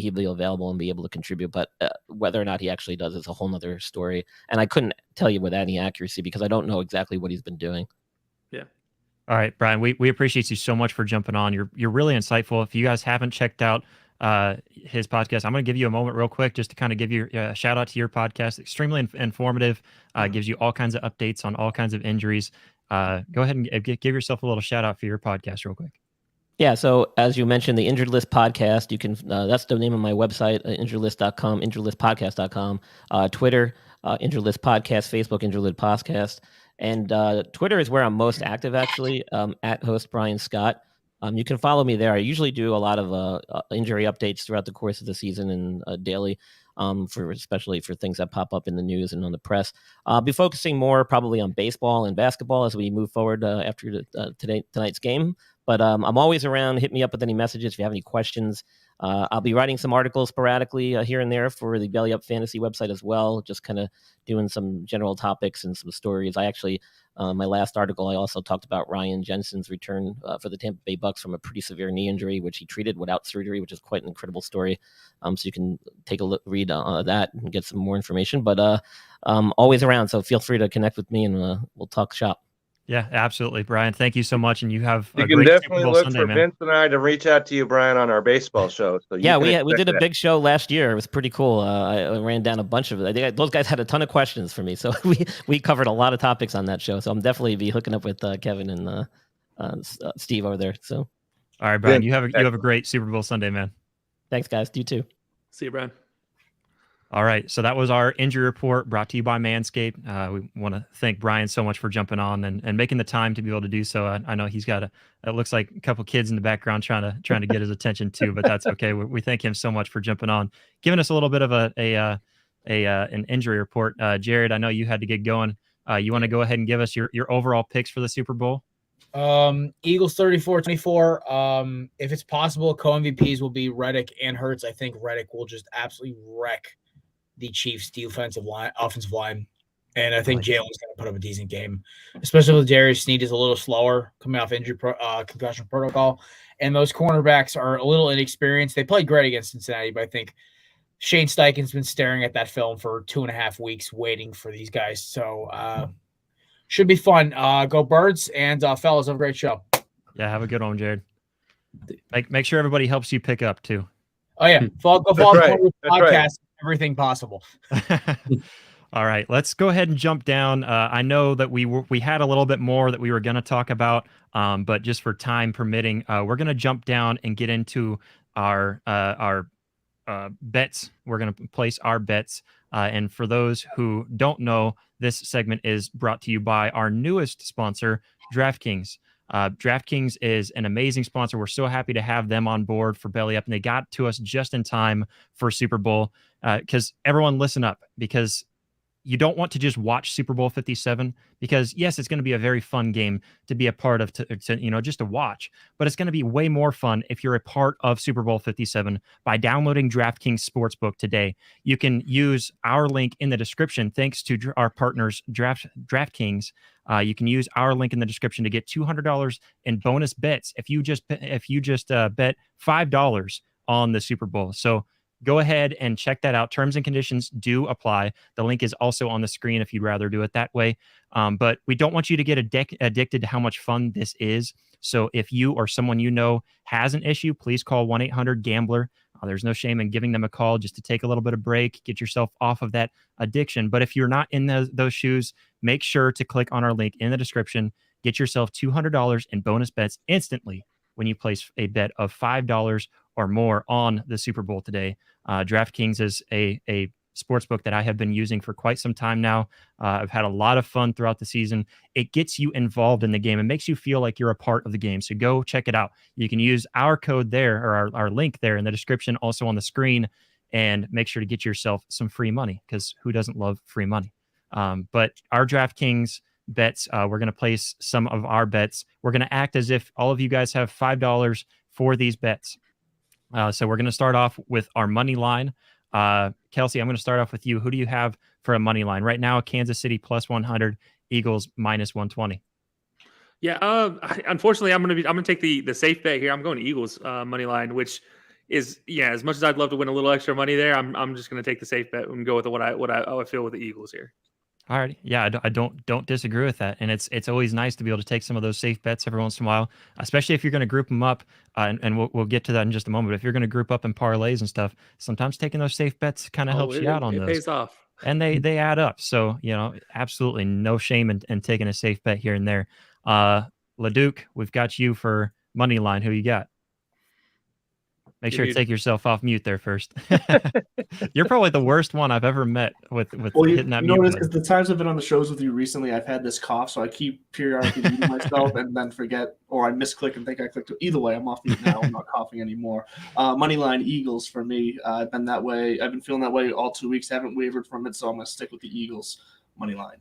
he'll be available and be able to contribute. But whether or not he actually does is a whole nother story, and I couldn't tell you with any accuracy because I don't know exactly what he's been doing. Yeah. All right, Brian, we appreciate you so much for jumping on. You're really insightful. If you guys haven't checked out his podcast, I'm going to give you a moment real quick just to kind of give you a shout out to your podcast. Extremely informative, gives you all kinds of updates on all kinds of injuries. Go ahead and give yourself a little shout out for your podcast real quick. Yeah, so as you mentioned, the Injured List podcast, you can that's the name of my website, injuredlist.com, injuredlistpodcast.com, Twitter, Injured List Podcast, Facebook, Injured List Podcast, and Twitter is where I'm most active, actually, at host Brian Scott. You can follow me there. I usually do a lot of injury updates throughout the course of the season and daily, especially for things that pop up in the news and on the press. I'll be focusing more probably on baseball and basketball as we move forward after tonight's game. But I'm always around. Hit me up with any messages if you have any questions. I'll be writing some articles sporadically here and there for the Belly Up Fantasy website as well, just kind of doing some general topics and some stories. I actually, my last article, I also talked about Ryan Jensen's return for the Tampa Bay Bucks from a pretty severe knee injury, which he treated without surgery, which is quite an incredible story. So you can take a look, read that and get some more information. But I'm always around, so feel free to connect with me and we'll talk shop. Yeah, absolutely, Brian. Thank you so much, and you have you a can great definitely Super Bowl look Sunday, for man. Vince and I to reach out to you, Brian, on our baseball show. So yeah, we did a big show last year. It was pretty cool. I ran down a bunch of it. I think those guys had a ton of questions for me, so we covered a lot of topics on that show. So I'm definitely be hooking up with Kevin and Steve over there. So, all right, Brian, you have a great Super Bowl Sunday, man. Thanks, guys. You too. See you, Brian. All right, so that was our injury report brought to you by Manscaped. We want to thank Brian so much for jumping on and making the time to be able to do so. I know he's got it looks like a couple kids in the background trying to get his attention too, but that's okay. We thank him so much for jumping on, giving us a little bit of an injury report. Jared, I know you had to get going. You want to go ahead and give us your overall picks for the Super Bowl? Eagles 34-24. If it's possible, co-MVPs will be Reddick and Hurts. I think Reddick will just absolutely wreck the Chiefs' offensive line. And I think Jalen's going to put up a decent game, especially with Darius Sneed is a little slower coming off concussion protocol. And those cornerbacks are a little inexperienced. They played great against Cincinnati, but I think Shane Steichen's been staring at that film for 2.5 weeks, waiting for these guys. So should be fun. Go Birds, and fellas, have a great show. Yeah, have a good one, Jared. Make sure everybody helps you pick up too. Oh yeah, follow the podcast. Right. Everything possible. All right, let's go ahead and jump down. I know that we had a little bit more that we were going to talk about, but just for time permitting, we're going to jump down and get into our bets. We're going to place our bets. And for those who don't know, this segment is brought to you by our newest sponsor, DraftKings. DraftKings is an amazing sponsor. We're so happy to have them on board for Belly Up, and they got to us just in time for Super Bowl. Because everyone listen up, because you don't want to just watch Super Bowl 57, because yes, it's going to be a very fun game to be a part of, just to watch, but it's going to be way more fun if you're a part of Super Bowl 57 by downloading DraftKings Sportsbook today. You can use our link in the description. Thanks to our partners, DraftKings. You can use our link in the description to get $200 in bonus bets if you just bet $5 on the Super Bowl. So go ahead and check that out. Terms and conditions do apply. The link is also on the screen if you'd rather do it that way. But we don't want you to get addicted to how much fun this is. So if you or someone you know has an issue, please call 1-800-GAMBLER. There's no shame in giving them a call just to take a little bit of break, get yourself off of that addiction. But if you're not in those shoes, make sure to click on our link in the description. Get yourself $200 in bonus bets instantly when you place a bet of $5 or more on the Super Bowl today. DraftKings is a sportsbook that I have been using for quite some time now. I've had a lot of fun throughout the season. It gets you involved in the game and makes you feel like you're a part of the game. So go check it out. You can use our code there, or our link there in the description, also on the screen, and make sure to get yourself some free money, because who doesn't love free money? But our DraftKings bets, we're going to place some of our bets. We're going to act as if all of you guys have $5 for these bets. So we're going to start off with our money line. Kelcey, I'm going to start off with you. Who do you have for a money line right now? Kansas City plus 100, Eagles minus 120. Yeah. Unfortunately, I'm going to take the safe bet here. I'm going to Eagles money line, which is, as much as I'd love to win a little extra money there, I'm just going to take the safe bet and go with what I feel with the Eagles here. All right. Yeah, I don't disagree with that. And it's always nice to be able to take some of those safe bets every once in a while, especially if you're going to group them up. And we'll get to that in just a moment. But if you're going to group up in parlays and stuff, sometimes taking those safe bets kind of helps you out on those. It pays off. And they add up. So, absolutely no shame in taking a safe bet here and there. Leduc, we've got you for money line. Who you got? Make sure to take yourself off mute there first. You're probably the worst one I've ever met with hitting that mute. Because the times I've been on the shows with you recently, I've had this cough, so I keep periodically muting myself and then forget, or I misclick and think I clicked. Either way, I'm off mute now. I'm not coughing anymore. Moneyline Eagles for me. I've been that way. I've been feeling that way all 2 weeks. I haven't wavered from it, so I'm going to stick with the Eagles moneyline.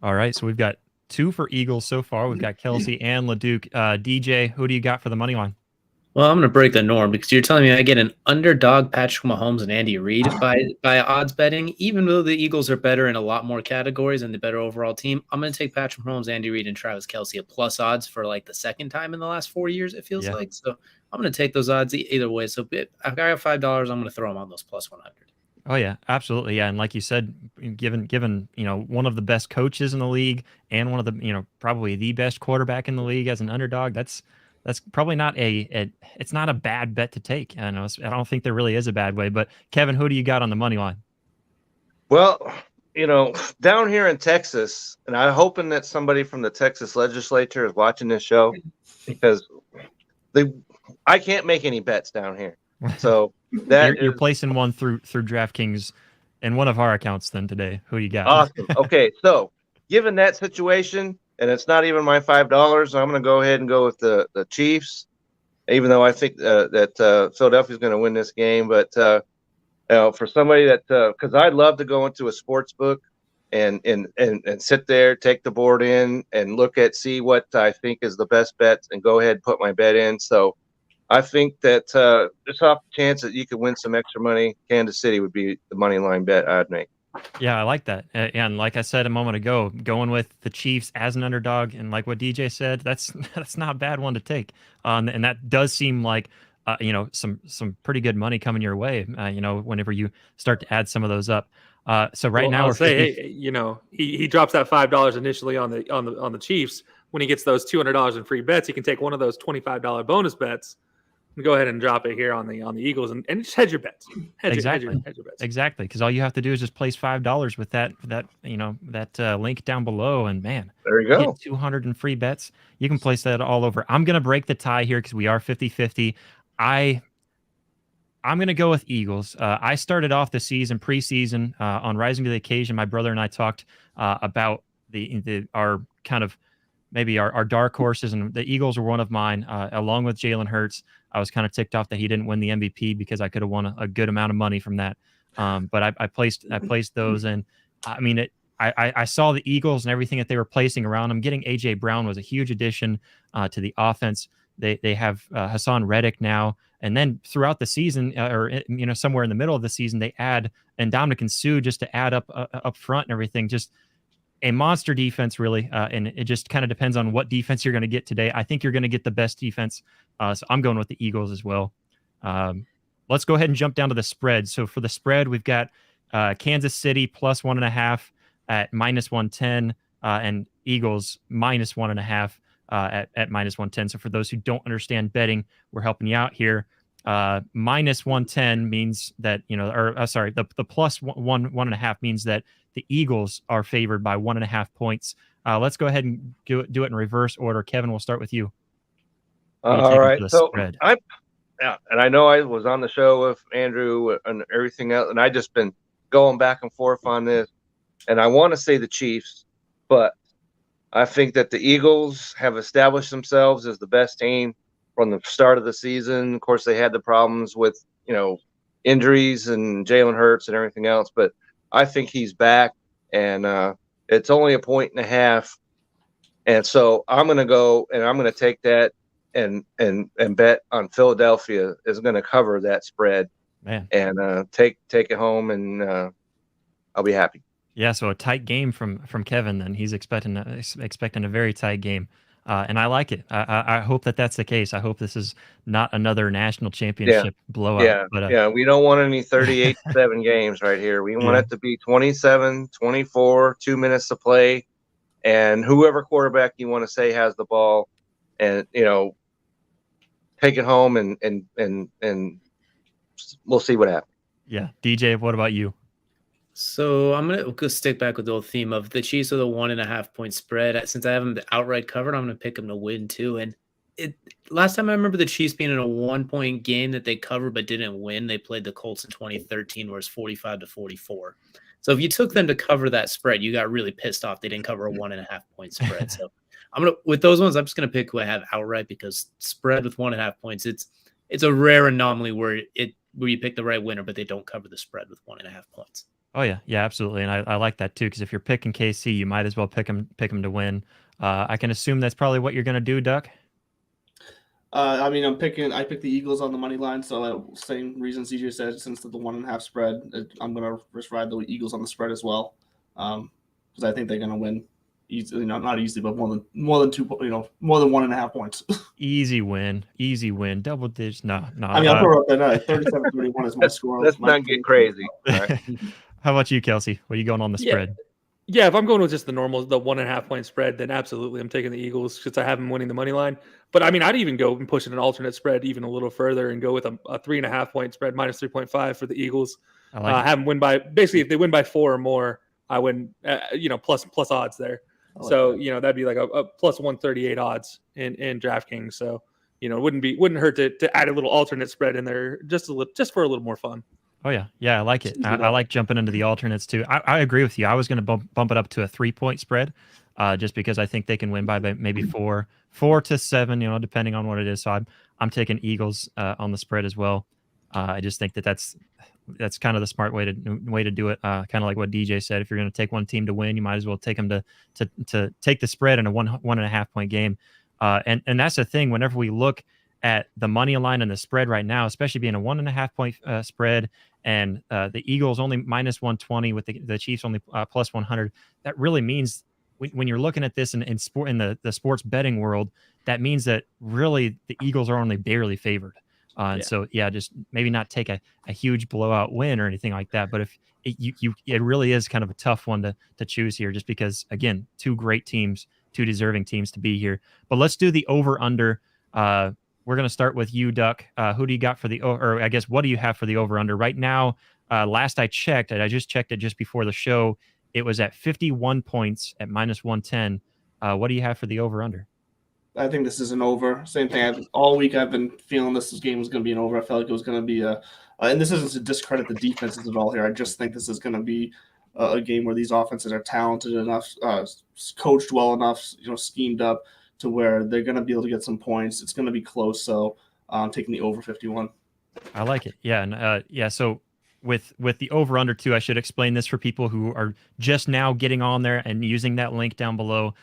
All right, so we've got 2 for Eagles so far. We've got Kelcey and Leduc. DJ, who do you got for the money line? Well, I'm going to break the norm, because you're telling me I get an underdog Patrick Mahomes and Andy Reid by odds betting, even though the Eagles are better in a lot more categories and the better overall team. I'm going to take Patrick Mahomes, Andy Reid, and Travis Kelce at plus odds for like the second time in the last 4 years, it feels like. So I'm going to take those odds either way. So I got $5. I'm going to throw them on those plus 100. Oh yeah, absolutely. Yeah. And like you said, given, one of the best coaches in the league and one of the, probably the best quarterback in the league as an underdog, that's probably not it's not a bad bet to take. I don't think there really is a bad way. But Kevin, who do you got on the money line? Well, down here in Texas, and I'm hoping that somebody from the Texas legislature is watching this show, because I can't make any bets down here. So you're placing one through DraftKings in one of our accounts then today. Who you got? Awesome. Okay, so given that situation, and it's not even my $5, I'm going to go ahead and go with the Chiefs, even though I think that Philadelphia's going to win this game. But for somebody that, because I'd love to go into a sports book and sit there, take the board in, and see what I think is the best bet, and go ahead and put my bet in. So I think that there's a chance that you could win some extra money. Kansas City would be the money line bet I'd make. Yeah, I like that. And like I said a moment ago, going with the Chiefs as an underdog, and like what DJ said, that's not a bad one to take. And that does seem like some pretty good money coming your way. Whenever you start to add some of those up. So right now, I'll we're say, hey, he drops that $5 initially on the Chiefs. When he gets those $200 in free bets, he can take one of those $25 bonus bets and go ahead and drop it here on the Eagles and just hedge your bets. Hedge your bets. Exactly, because all you have to do is just place $5 with that link down below, and man, there you go. Get 200 in free bets. You can place that all over. I'm gonna break the tie here because we are 50-50. I'm going to go with Eagles. I started off the preseason on Rising to the Occasion. My brother and I talked about our kind of maybe our dark horses, and the Eagles were one of mine, along with Jalen Hurts. I was kind of ticked off that he didn't win the MVP because I could have won a good amount of money from that. But I placed those, and I mean, I saw the Eagles and everything that they were placing around them. Getting A.J. Brown was a huge addition to the offense. They have Hassan Reddick now, and then throughout the season, somewhere in the middle of the season, they add Ndamukong Suh just to add up front and everything. Just a monster defense, really, and it just kind of depends on what defense you're going to get today. I think you're going to get the best defense, so I'm going with the Eagles as well. Let's go ahead and jump down to the spread. So for the spread, we've got Kansas City plus 1.5 at -110, and Eagles -1.5. At -110. So for those who don't understand betting, we're helping you out here. -110 means that, the plus 1.5 means that the Eagles are favored by 1.5 points. Let's go ahead and do it in reverse order. Kevin, we'll start with you. All right. So and I know I was on the show with Andrew and everything else, and I just been going back and forth on this, and I want to say the Chiefs, but I think that the Eagles have established themselves as the best team from the start of the season. Of course, they had the problems with, injuries and Jalen Hurts and everything else, but I think he's back, and it's only 1.5. And so I'm going to go and I'm going to take that and bet on Philadelphia is going to cover that spread, man, and take it home, and I'll be happy. Yeah, so a tight game from Kevin. Then he's expecting a very tight game, and I like it. I hope that's the case. I hope this is not another national championship blowout. Yeah, but we don't want any 38-7 games right here. We want it to be 27-24, 2 minutes to play, and whoever quarterback you want to say has the ball, and take it home, and we'll see what happens. Yeah, DJ, what about you? So I'm going to stick back with the old theme of the Chiefs with a 1.5 point spread. Since I have them outright covered, I'm going to pick them to win too. And last time I remember the Chiefs being in a 1 point game that they covered but didn't win, they played the Colts in 2013, where it's 45-44. So if you took them to cover that spread, you got really pissed off they didn't cover a 1.5 point spread. So with those ones, I'm just going to pick who I have outright, because spread with 1.5 points, it's a rare anomaly where you pick the right winner, but they don't cover the spread with 1.5 points. Oh yeah, absolutely, and I like that too, because if you're picking KC, you might as well pick them to win. I can assume that's probably what you're going to do, Duck. I picked the Eagles on the money line, so same reasons CJ said, since the 1.5 spread, I'm going to just ride the Eagles on the spread as well, because I think they're going to win easily, not easily, but more than 1.5 points. Easy win, double digits. No. I'll throw up that 37-31 is my score. Let's not get crazy. Right? How about you, Kelcey? What are you going on the spread? Yeah, if I'm going with just the 1.5 point spread, then absolutely I'm taking the Eagles, because I have them winning the money line. But I mean, I'd even go and push it an alternate spread even a little further and go with a 3.5 point spread, -3.5 for the Eagles. I like have them win by, basically, if they win by 4 or more, I win, plus odds there. So, that'd be like a plus 138 odds in DraftKings. So, it wouldn't hurt to add a little alternate spread in there just for a little more fun. Oh yeah. I like it. I like jumping into the alternates too. I agree with you. I was going to bump it up to a 3-point spread, just because I think they can win by maybe 4 to 7, depending on what it is. So I'm taking Eagles on the spread as well. I just think that's kind of the smart way to do it. Kind of like what DJ said. If you're going to take one team to win, you might as well take them to take the spread in a 1.5 point game. And that's the thing. Whenever we look at the money line and the spread right now, especially being a 1.5 point spread, and the Eagles only -120 with the Chiefs only plus 100, that really means when you're looking at this in the sports betting world, that means that really the Eagles are only barely favored. And so, yeah, just maybe not take a huge blowout win or anything like that. But if it really is kind of a tough one to choose here, just because, again, two great teams, two deserving teams to be here. But let's do the over-under. We're going to start with you, Duck. Who do you got for or I guess, what do you have for the over-under? Right now, last I checked, and I just checked it just before the show, it was at 51 points at -110. What do you have for the over-under? I think this is an over. Same thing. All week I've been feeling this game was going to be an over. I felt like it was going to be and this isn't to discredit the defenses at all here. I just think this is going to be a game where these offenses are talented enough, coached well enough, schemed up to where they're going to be able to get some points. It's going to be close. So I'm taking the over 51. I like it. Yeah. And so with the over under too, I should explain this for people who are just now getting on there and using that link down below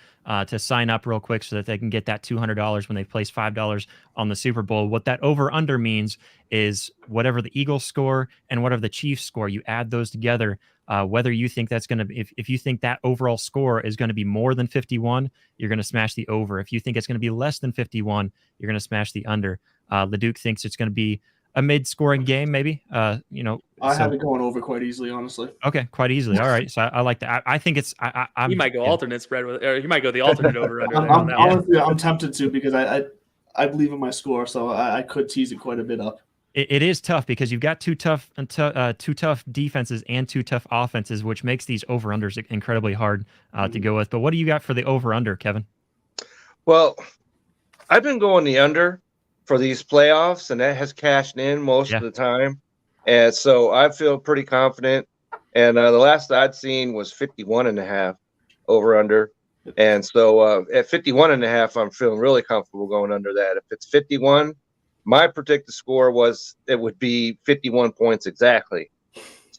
to sign up real quick so that they can get that $200 when they place $5 on the Super Bowl. What that over under means is whatever the Eagles score and whatever the Chiefs score, you add those together. Whether you think that's going to be, if you think that overall score is going to be more than 51, you're going to smash the over. If you think it's going to be less than 51, you're going to smash the under. Leduc thinks it's going to be a mid-scoring game, maybe. I have it going over quite easily, honestly. Okay, quite easily. All right, so I like that. I think it's. He might go alternate spread with, or he might go the alternate over under. Honestly, I'm tempted to because I believe in my score, so I could tease it quite a bit up. It is tough because you've got two tough defenses and two tough offenses, which makes these over-unders incredibly hard to go with. But what do you got for the over-under, Kevin? Well, I've been going the under for these playoffs, and that has cashed in most of the time. And so I feel pretty confident. And the last I'd seen was 51.5 over-under. And so at 51.5, I'm feeling really comfortable going under that. If it's 51, my predicted score was it would be 51 points exactly.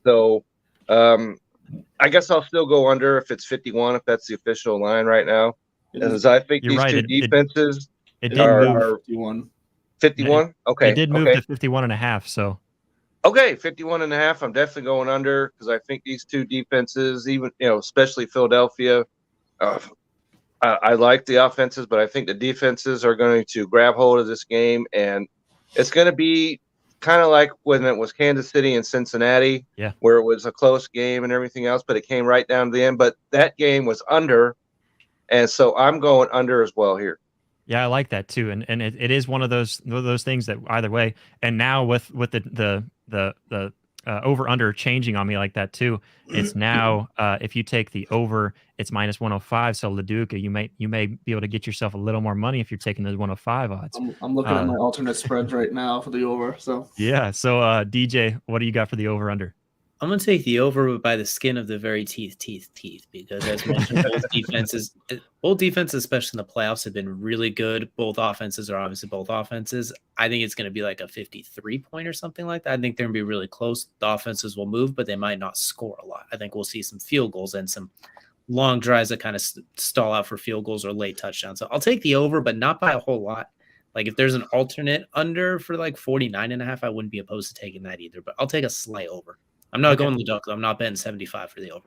So I guess I'll still go under if it's 51, if that's the official line right now. As I think these two defenses are 51. 51? Okay. It did move to 51.5, so. Okay, 51.5. I'm definitely going under because I think these two defenses, even, especially Philadelphia, I like the offenses, but I think the defenses are going to grab hold of this game, and it's going to be kind of like when it was Kansas City and Cincinnati, where it was a close game and everything else, but it came right down to the end. But that game was under, and so I'm going under as well here. Yeah, I like that too, and it is one of those things that either way. And now with the over under changing on me like that too, it's now if you take the over, it's -105. So Leduc, you may be able to get yourself a little more money if you're taking those 105 odds. I'm looking at my alternate spreads right now for the over. So yeah, so DJ, what do you got for the over under? I'm going to take the over by the skin of the very teeth, because as mentioned, both defenses, especially in the playoffs, have been really good. Both offenses are obviously both offenses. I think it's going to be like a 53-point or something like that. I think they're going to be really close. The offenses will move, but they might not score a lot. I think we'll see some field goals and some long drives that kind of stall out for field goals or late touchdowns. So I'll take the over, but not by a whole lot. Like if there's an alternate under for like 49.5, I wouldn't be opposed to taking that either, but I'll take a slight over. I'm not going Leduc. I'm not betting 75 for the over.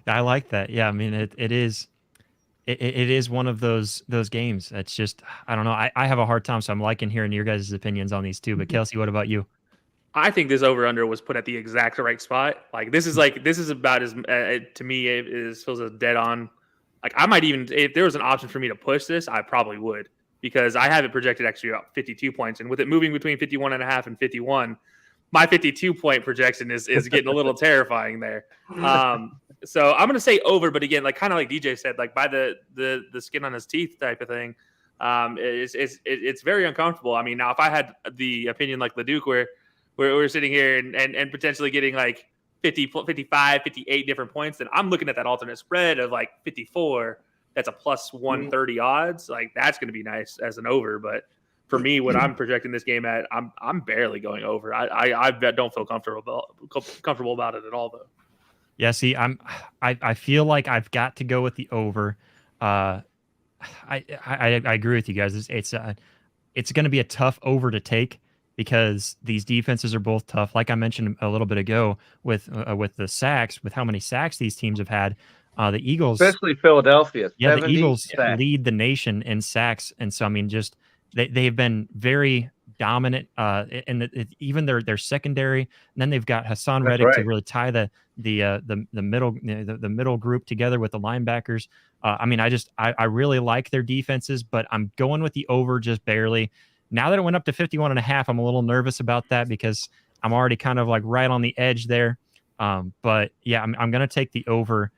I like that. Yeah, I mean it is one of those games. It's just I don't know. I have a hard time, so I'm liking hearing your guys' opinions on these too. But Kelcey, what about you? I think this over under was put at the exact right spot. Like this is about as to me it feels as dead on. Like I might even, if there was an option for me to push this, I probably would, because I have it projected actually about 52 points, and with it moving between 51.5 and 51. My 52-point projection is getting a little terrifying there. So I'm going to say over, but again, like kind of like DJ said, like by the skin on his teeth type of thing, it's very uncomfortable. I mean, now if I had the opinion like Leduc, where we're sitting here and potentially getting like 50, 55, 58 different points, then I'm looking at that alternate spread of like 54. That's a plus 130 odds. Like that's going to be nice as an over, but for me, what I'm projecting this game at, I'm barely going over. I don't feel comfortable about it at all, though. Yeah, see, I feel like I've got to go with the over. I agree with you guys. It's going to be a tough over to take because these defenses are both tough. Like I mentioned a little bit ago with the sacks, with how many sacks these teams have had. The Eagles, especially Philadelphia. Yeah, the Eagles lead the nation in sacks, and so I mean, just they've been very dominant, and even their secondary. And then they've got Hassan That's Reddick to right. really tie the middle group together with the linebackers. I mean, I really like their defenses, but I'm going with the over just barely. Now that it went up to 51.5, I'm a little nervous about that because I'm already kind of like right on the edge there. But yeah, I'm going to take the over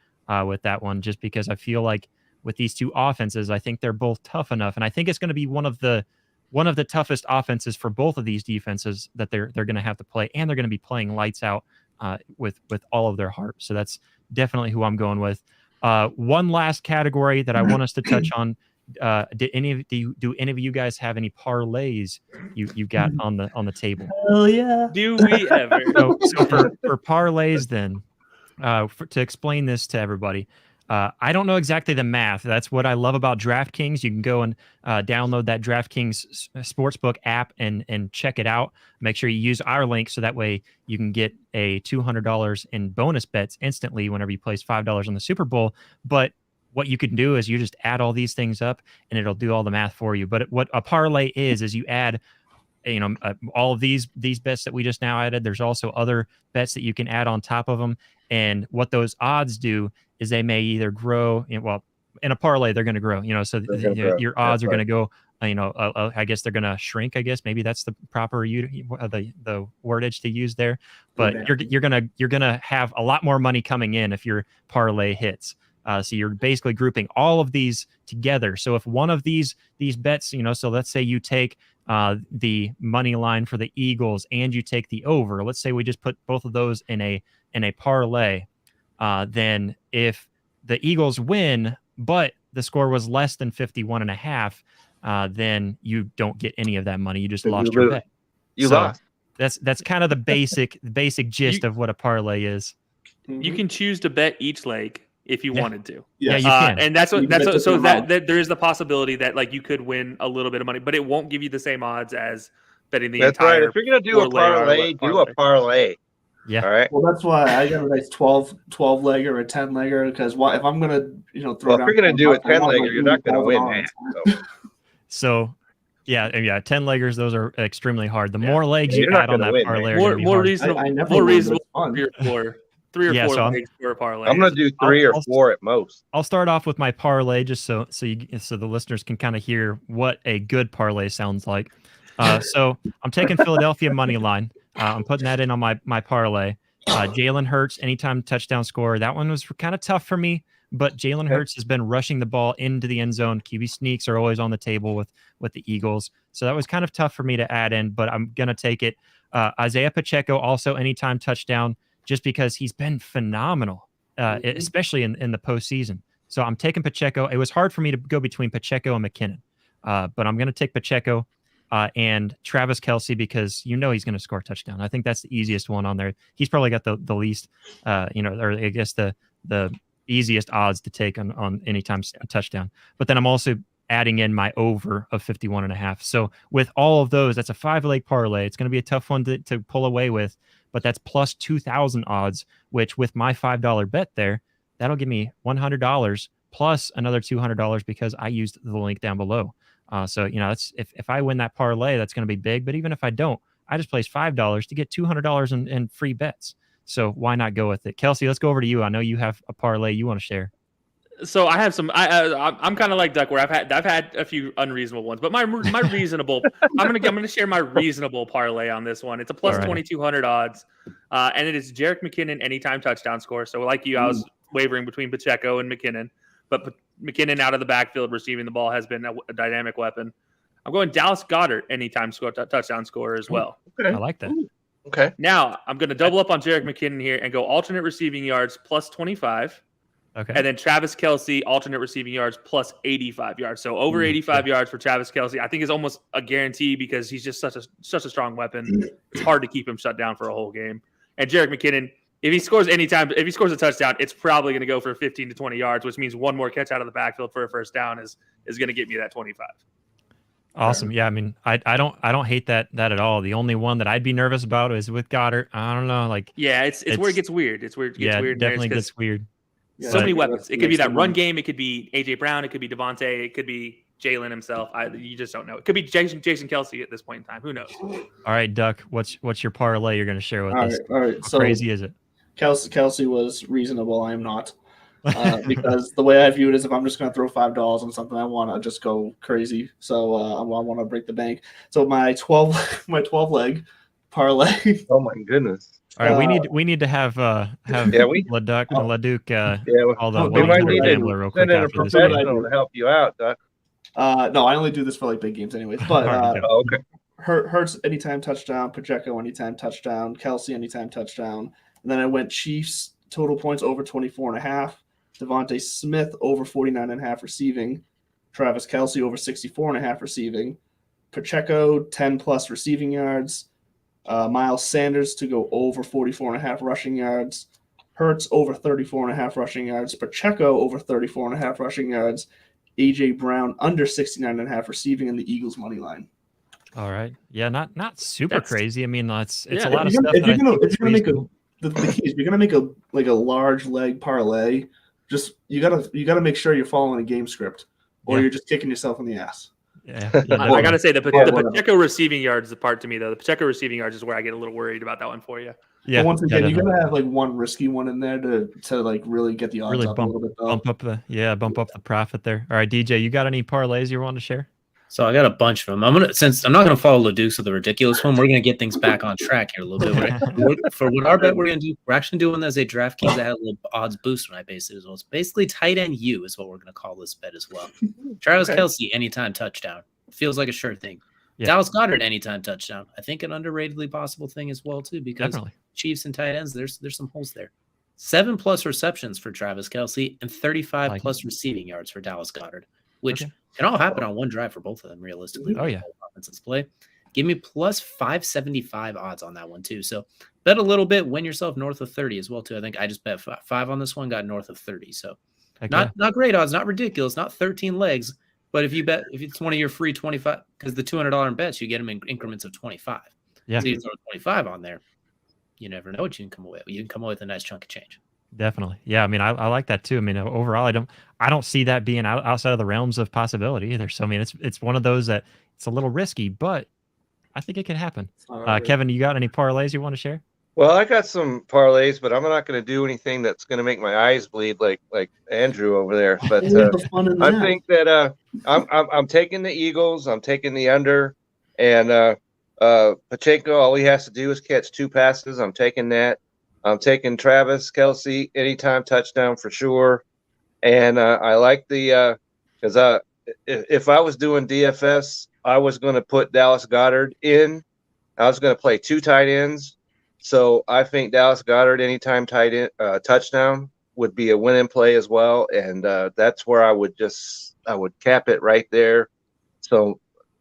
with that one just because I feel like with these two offenses, I think they're both tough enough, and I think it's going to be one of the toughest offenses for both of these defenses that they're going to have to play, and they're going to be playing lights out with all of their heart. So that's definitely who I'm going with. One last category that I want us to touch on. Do any of you guys have any parlays you got on the table? Hell yeah! Do we ever? So for parlays, then to explain this to everybody. I don't know exactly the math. That's what I love about DraftKings. You can go and download that DraftKings Sportsbook app and check it out. Make sure you use our link so that way you can get a $200 in bonus bets instantly whenever you place $5 on the Super Bowl. But what you can do is you just add all these things up and it'll do all the math for you. But what a parlay is you add all of these bets that we just now added. There's also other bets that you can add on top of them. And what those odds do is they may either grow, in a parlay, they're going to grow, so your odds are going to go, I guess they're going to shrink, I guess. Maybe that's the proper, the wordage to use there, but you're going to have a lot more money coming in if your parlay hits. So you're basically grouping all of these together. So if one of these bets, so let's say you take the money line for the Eagles and you take the over, let's say we just put both of those in a parlay, then if the Eagles win, but the score was less than 51.5, then you don't get any of that money. You just lost your bet. You lost. That's kind of the basic gist of what a parlay is. You can choose to bet each leg if you wanted to. Yeah, you can. And that's that there is the possibility that like you could win a little bit of money, but it won't give you the same odds as betting the That's entire. right. If you're gonna do a parlay, do a parlay. Yeah. All right. Well, that's why I got a nice 12 leg or a 10 legger because if I'm gonna throw down, if you're gonna do a 10 legger, you're not gonna win that. So, yeah, 10 leggers, those are extremely hard. The more legs you add on that parlay, more reasonable, more reasonable. 3 or 4 legs for a parlay. I'm gonna do 3 or 4 at most. I'll start off with my parlay just so the listeners can kind of hear what a good parlay sounds like. So I'm taking Philadelphia money line. I'm putting that in on my parlay. Jalen Hurts anytime touchdown scorer. That one was kind of tough for me, but Jalen Hurts has been rushing the ball into the end zone. QB sneaks are always on the table with the Eagles, so that was kind of tough for me to add in, but I'm gonna take it. Isaiah Pacheco also anytime touchdown, just because he's been phenomenal, especially in the postseason. So I'm taking Pacheco. It was hard for me to go between Pacheco and McKinnon, but I'm going to take Pacheco and Travis Kelcey because he's going to score a touchdown. I think that's the easiest one on there. He's probably got the least, or I guess the easiest odds to take on any time touchdown. But then I'm also adding in my over of 51.5. So with all of those, that's a 5-leg parlay. It's going to be a tough one to pull away with, but that's plus 2,000 odds, which with my $5 bet there, that'll give me $100 plus another $200 because I used the link down below. So that's if I win that parlay, that's going to be big. But even if I don't, I just place $5 to get $200 in free bets. So why not go with it? Kelcey, let's go over to you. I know you have a parlay you want to share. So I have some. I'm kind of like Duck, where I've had a few unreasonable ones, but my reasonable. I'm gonna share my reasonable parlay on this one. It's a plus 2,200 odds, and it is Jerick McKinnon anytime touchdown score. So like you, I was wavering between Pacheco and McKinnon, but McKinnon out of the backfield receiving the ball has been a dynamic weapon. I'm going Dallas Goedert anytime touchdown scorer as well. Okay. I like that. Okay. Now I'm going to double up on Jerick McKinnon here and go alternate receiving yards plus 25. Okay. And then Travis Kelcey, alternate receiving yards plus 85 yards. So over 85 yards for Travis Kelcey, I think is almost a guarantee because he's just such a strong weapon. It's hard to keep him shut down for a whole game. And Jerick McKinnon, if he scores a touchdown, it's probably going to go for 15 to 20 yards, which means one more catch out of the backfield for a first down is going to get me that 25. Awesome. Yeah, I mean, I don't hate that at all. The only one that I'd be nervous about is with Goddard. I don't know, it's where it gets weird. It's where it gets weird. Definitely gets weird. So many weapons. It could be that run game. It could be AJ Brown. It could be Devontae. It could be Jalen himself. You just don't know. It could be Jason Kelcey at this point in time. Who knows? All right, Duck. What's your parlay you're going to share with us? All right. How crazy is it? Kelsey was reasonable. I am not. Because the way I view it is if I'm just going to throw $5 on something, I want to just go crazy. So I want to break the bank. So my 12 leg parlay. Oh my goodness! All right, we need to have Leduc all the we might need gambler real quick send in a after this game. professional to help you out, Doc. No, I only do this for like big games anyways. But okay. Hurts anytime touchdown, Pacheco anytime touchdown, Kelcey anytime touchdown. And then I went Chiefs total points over 24.5, Devontae Smith over 49.5 receiving, Travis Kelcey over 64.5 receiving, Pacheco 10 plus receiving yards, Miles Sanders to go over 44.5 rushing yards, Hurts over 34.5 rushing yards, Pacheco over 34.5 rushing yards, AJ Brown under 69.5 receiving, and the Eagles money line. All right, yeah, not super crazy. I mean, it's a Yeah, lot of if stuff. you're gonna make reasonable. the key is if you're gonna make a large leg parlay, just you gotta make sure you're following a game script, or you're just kicking yourself in the ass. Yeah, I gotta say the Pacheco receiving yards is the part to me though. The Pacheco receiving yards is where I get a little worried about that one for you. Yeah. But once again, you gotta have like one risky one in there to like really get the odds really up a little bit. Though. bump up the profit there. All right, DJ, you got any parlays you want to share? So I got a bunch of them. Since I'm not gonna follow Leduc with the ridiculous one, we're gonna get things back on track here a little bit. For what our bet we're gonna do, we're actually doing as a DraftKings that had a little odds boost when I based it as well. It's basically tight end U is what we're gonna call this bet as well. Travis Kelcey anytime touchdown feels like a sure thing. Yeah. Dallas Goedert anytime touchdown. I think an underratedly possible thing as well too because Chiefs and tight ends there's some holes there. 7+ receptions for Travis Kelcey and 35+ receiving yards for Dallas Goedert, which can all happen on one drive for both of them, realistically. Oh, yeah. Offensive play. Give me plus 575 odds on that one, too. So bet a little bit, win yourself north of 30 as well, too. I think I just bet 5 on this one, got north of 30. So not great odds, not ridiculous, not 13 legs. But if it's one of your free 25, because the $200 bets, you get them in increments of 25. Yeah. So you throw 25 on there, you never know what you can come away with. You can come away with a nice chunk of change. Definitely. Yeah. I mean, I like that too. I mean, overall, I don't see that being outside of the realms of possibility either. So, I mean, it's one of those that it's a little risky, but I think it can happen. Kevin, you got any parlays you want to share? Well, I got some parlays, but I'm not going to do anything that's going to make my eyes bleed like Andrew over there. But I think that I'm taking the Eagles. I'm taking the under, and Pacheco. All he has to do is catch 2 passes. I'm taking that. I'm taking Travis Kelcey anytime touchdown for sure, and I like the because if I was doing DFS, I was going to put Dallas Goedert in. I was going to play 2 tight ends. So I think Dallas Goedert anytime tight end touchdown would be a winning play as well, and that's where I would cap it right there, so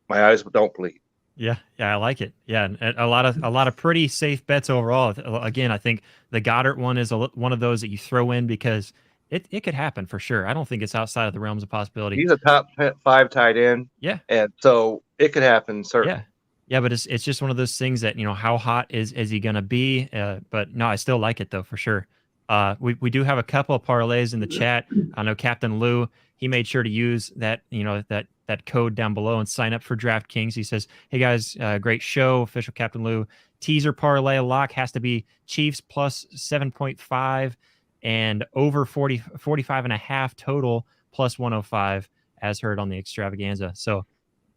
my eyes don't bleed. Yeah, I like it. Yeah, and a lot of pretty safe bets overall. Again, I think the Goddard one is one of those that you throw in because it could happen for sure. I don't think it's outside of the realms of possibility. He's a top 5 tight end. Yeah, and so it could happen. Certainly. Yeah, but it's just one of those things that, how hot is he going to be? But no, I still like it though for sure. We do have a couple of parlays in the chat. I know Captain Lou, he made sure to use that that code down below and sign up for DraftKings. He says, "Hey guys, great show, official Captain Lou. Teaser parlay lock has to be Chiefs plus 7.5 and over 45.5 total plus 105 as heard on the extravaganza." So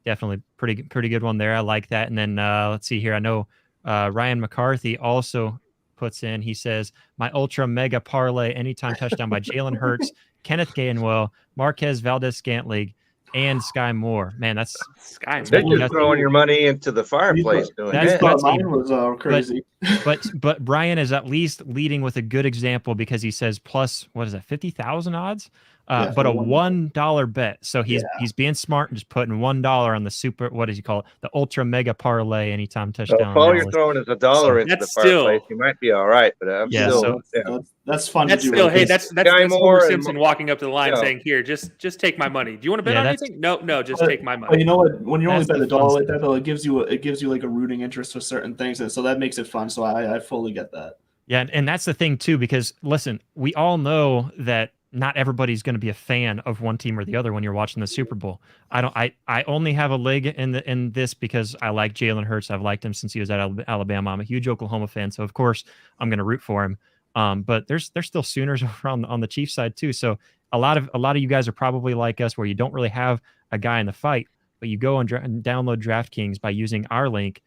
definitely pretty good one there. I like that. And then let's see here. I know Ryan McCarthy also puts in. He says, "My ultra mega parlay anytime touchdown by Jalen Hurts, Kenneth Gainwell, Marquez Valdez-Scantling, and Sky Moore." Man, that's Sky. You're throwing your money into the fireplace doing that. Mine was crazy. But Brian is at least leading with a good example because he says plus, what is that, 50,000 odds? But a $1 bet. So he's being smart and just putting $1 on the super, what does he call it? The ultra mega parlay anytime touchdown. So if all you're throwing is $1 into the fireplace, you might be all right. But that's fun. That's still, hey, that's Homer Simpson walking up to the line saying, "Here, just take my money. Do you want to bet on anything? No, just take my money." But you know what? When you only bet $1 like that, though, it gives you like a rooting interest for certain things, and so that makes it fun. So I fully get that. Yeah, and that's the thing too, because listen, we all know that not everybody's going to be a fan of one team or the other when you're watching the Super Bowl. I only have a leg in this because I like Jalen Hurts. I've liked him since he was at Alabama. I'm a huge Oklahoma fan, so of course I'm going to root for him. But there's still Sooners over on the Chiefs side too. So a lot of you guys are probably like us, where you don't really have a guy in the fight, but you go and download DraftKings by using our link.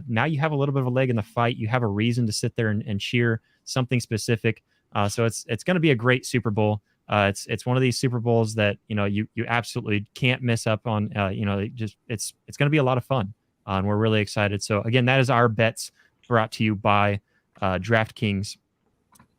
Now you have a little bit of a leg in the fight. You have a reason to sit there and cheer something specific. So it's going to be a great Super Bowl. It's one of these Super Bowls that you absolutely can't miss up on. It's going to be a lot of fun, and we're really excited. So again, that is our bets brought to you by DraftKings.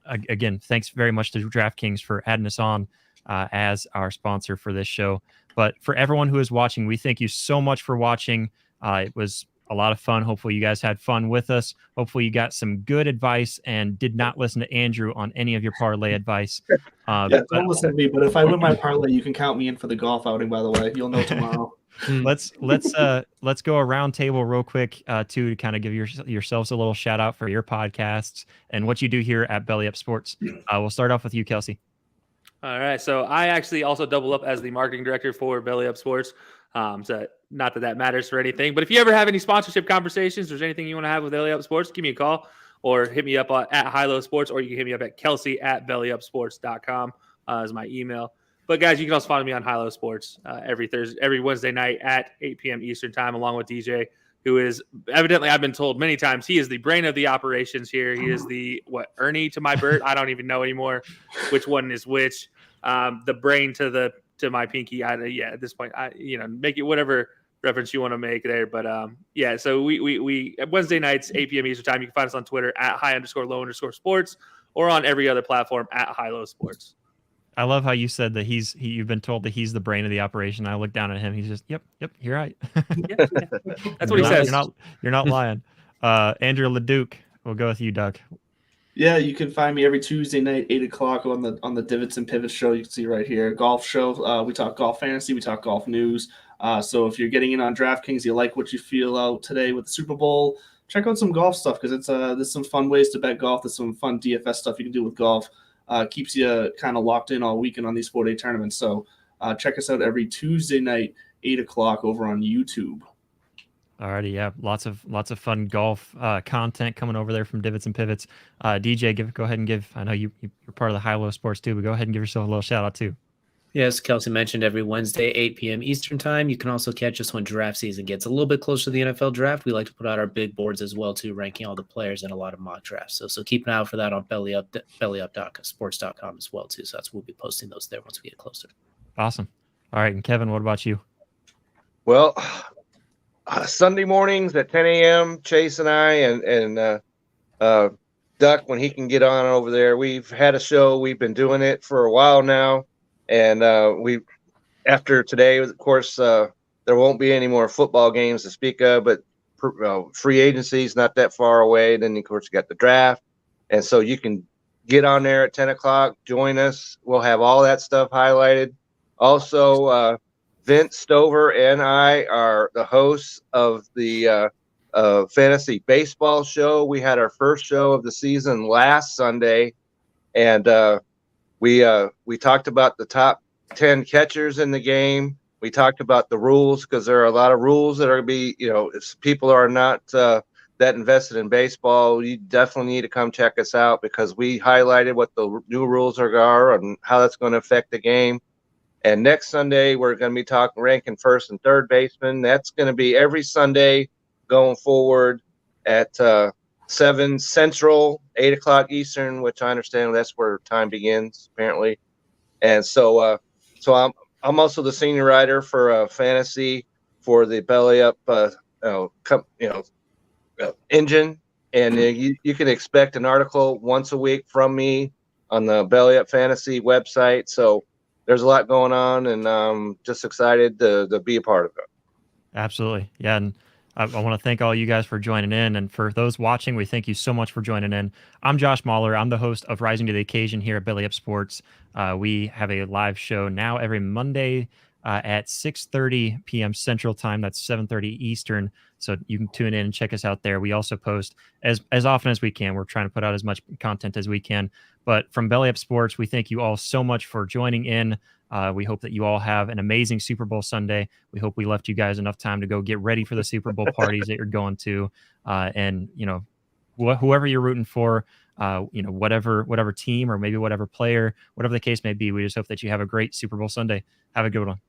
Again, thanks very much to DraftKings for adding us on as our sponsor for this show. But for everyone who is watching, we thank you so much for watching. It was a lot of fun. Hopefully you guys had fun with us. Hopefully you got some good advice and did not listen to Andrew on any of your parlay advice. Don't listen to me, but if I win my parlay, you can count me in for the golf outing, by the way. You'll know tomorrow. Let's go around table real quick to kind of give yourselves a little shout out for your podcasts and what you do here at Belly Up Sports. We'll start off with you, Kelcey. All right. So I actually also double up as the marketing director for Belly Up Sports. So not that matters for anything, but if you ever have any sponsorship conversations, there's anything you want to have with Belly Up Sports, give me a call or hit me up at Hilo Sports, or you can hit me up at Kelcey at bellyupsports.com is my email. But guys, you can also follow me on Hilo Sports every Wednesday night at 8 p.m. Eastern time, along with DJ, who is evidently, I've been told many times, he is the brain of the operations here. He is the Ernie to my Bert. I don't even know anymore which one is which. The brain to my pinky. At this point, make it whatever reference you want to make there. But so we Wednesday nights 8 p.m. Eastern time. You can find us on Twitter at @high_low_sports or on every other platform at Hilo Sports. I love how you said that you've been told that he's the brain of the operation. I look down at him. He's just, yep, you're right. Yeah. That's what he says. You're not lying. Andrew Leduc, we'll go with you, Doug. Yeah, you can find me every Tuesday night, 8 o'clock on the Divots and Pivots show. You can see right here, golf show. We talk golf fantasy. We talk golf news. So if you're getting in on DraftKings, you like what you feel out today with the Super Bowl, check out some golf stuff, because there's some fun ways to bet golf. There's some fun DFS stuff you can do with golf. Keeps you kind of locked in all weekend on these 4-day tournaments. So check us out every Tuesday night, 8 o'clock over on YouTube. Alrighty, yeah, lots of fun golf content coming over there from Divots and Pivots. DJ, go ahead and give. I know you're part of the High-Low Sports too, but go ahead and give yourself a little shout out too. Yes, Kelcey mentioned every Wednesday, 8 p.m. Eastern time. You can also catch us when draft season gets a little bit closer to the NFL draft. We like to put out our big boards as well too, ranking all the players and a lot of mock drafts. So keep an eye out for that on bellyup.sports.com as well too. So we'll be posting those there once we get closer. Awesome. All right, and Kevin, what about you? Well, Sunday mornings at 10 a.m., Chase and I and Duck, when he can get on over there. We've had a show. We've been doing it for a while now. And after today, of course, there won't be any more football games to speak of, but free agency is not that far away. Then, of course, you got the draft. And so you can get on there at 10 o'clock, join us. We'll have all that stuff highlighted. Also, Vince Stover and I are the hosts of the fantasy baseball show. We had our first show of the season last Sunday, and we talked about the top 10 catchers in the game. We talked about the rules, because there are a lot of rules that are going to be, if people are not that invested in baseball, you definitely need to come check us out, because we highlighted what the new rules are and how that's going to affect the game. And next Sunday, we're going to be talking ranking first and third baseman. That's going to be every Sunday going forward at 7 Central, 8 o'clock Eastern, which I understand that's where time begins, apparently. And so I'm also the senior writer for fantasy for the Belly Up engine. And you can expect an article once a week from me on the Belly Up Fantasy website. So there's a lot going on, and I'm just excited to be a part of it. Absolutely. Yeah. And I want to thank all you guys for joining in. And for those watching, we thank you so much for joining in. I'm Josh Mahler. I'm the host of Rising to the Occasion here at Belly Up Sports. We have a live show now every Monday at 6:30 p.m. Central Time. That's 7:30 Eastern. So you can tune in and check us out there. We also post as often as we can. We're trying to put out as much content as we can. But from Belly Up Sports, we thank you all so much for joining in. We hope that you all have an amazing Super Bowl Sunday. We hope we left you guys enough time to go get ready for the Super Bowl parties that you're going to. And, whoever you're rooting for, whatever team or maybe whatever player, whatever the case may be, we just hope that you have a great Super Bowl Sunday. Have a good one.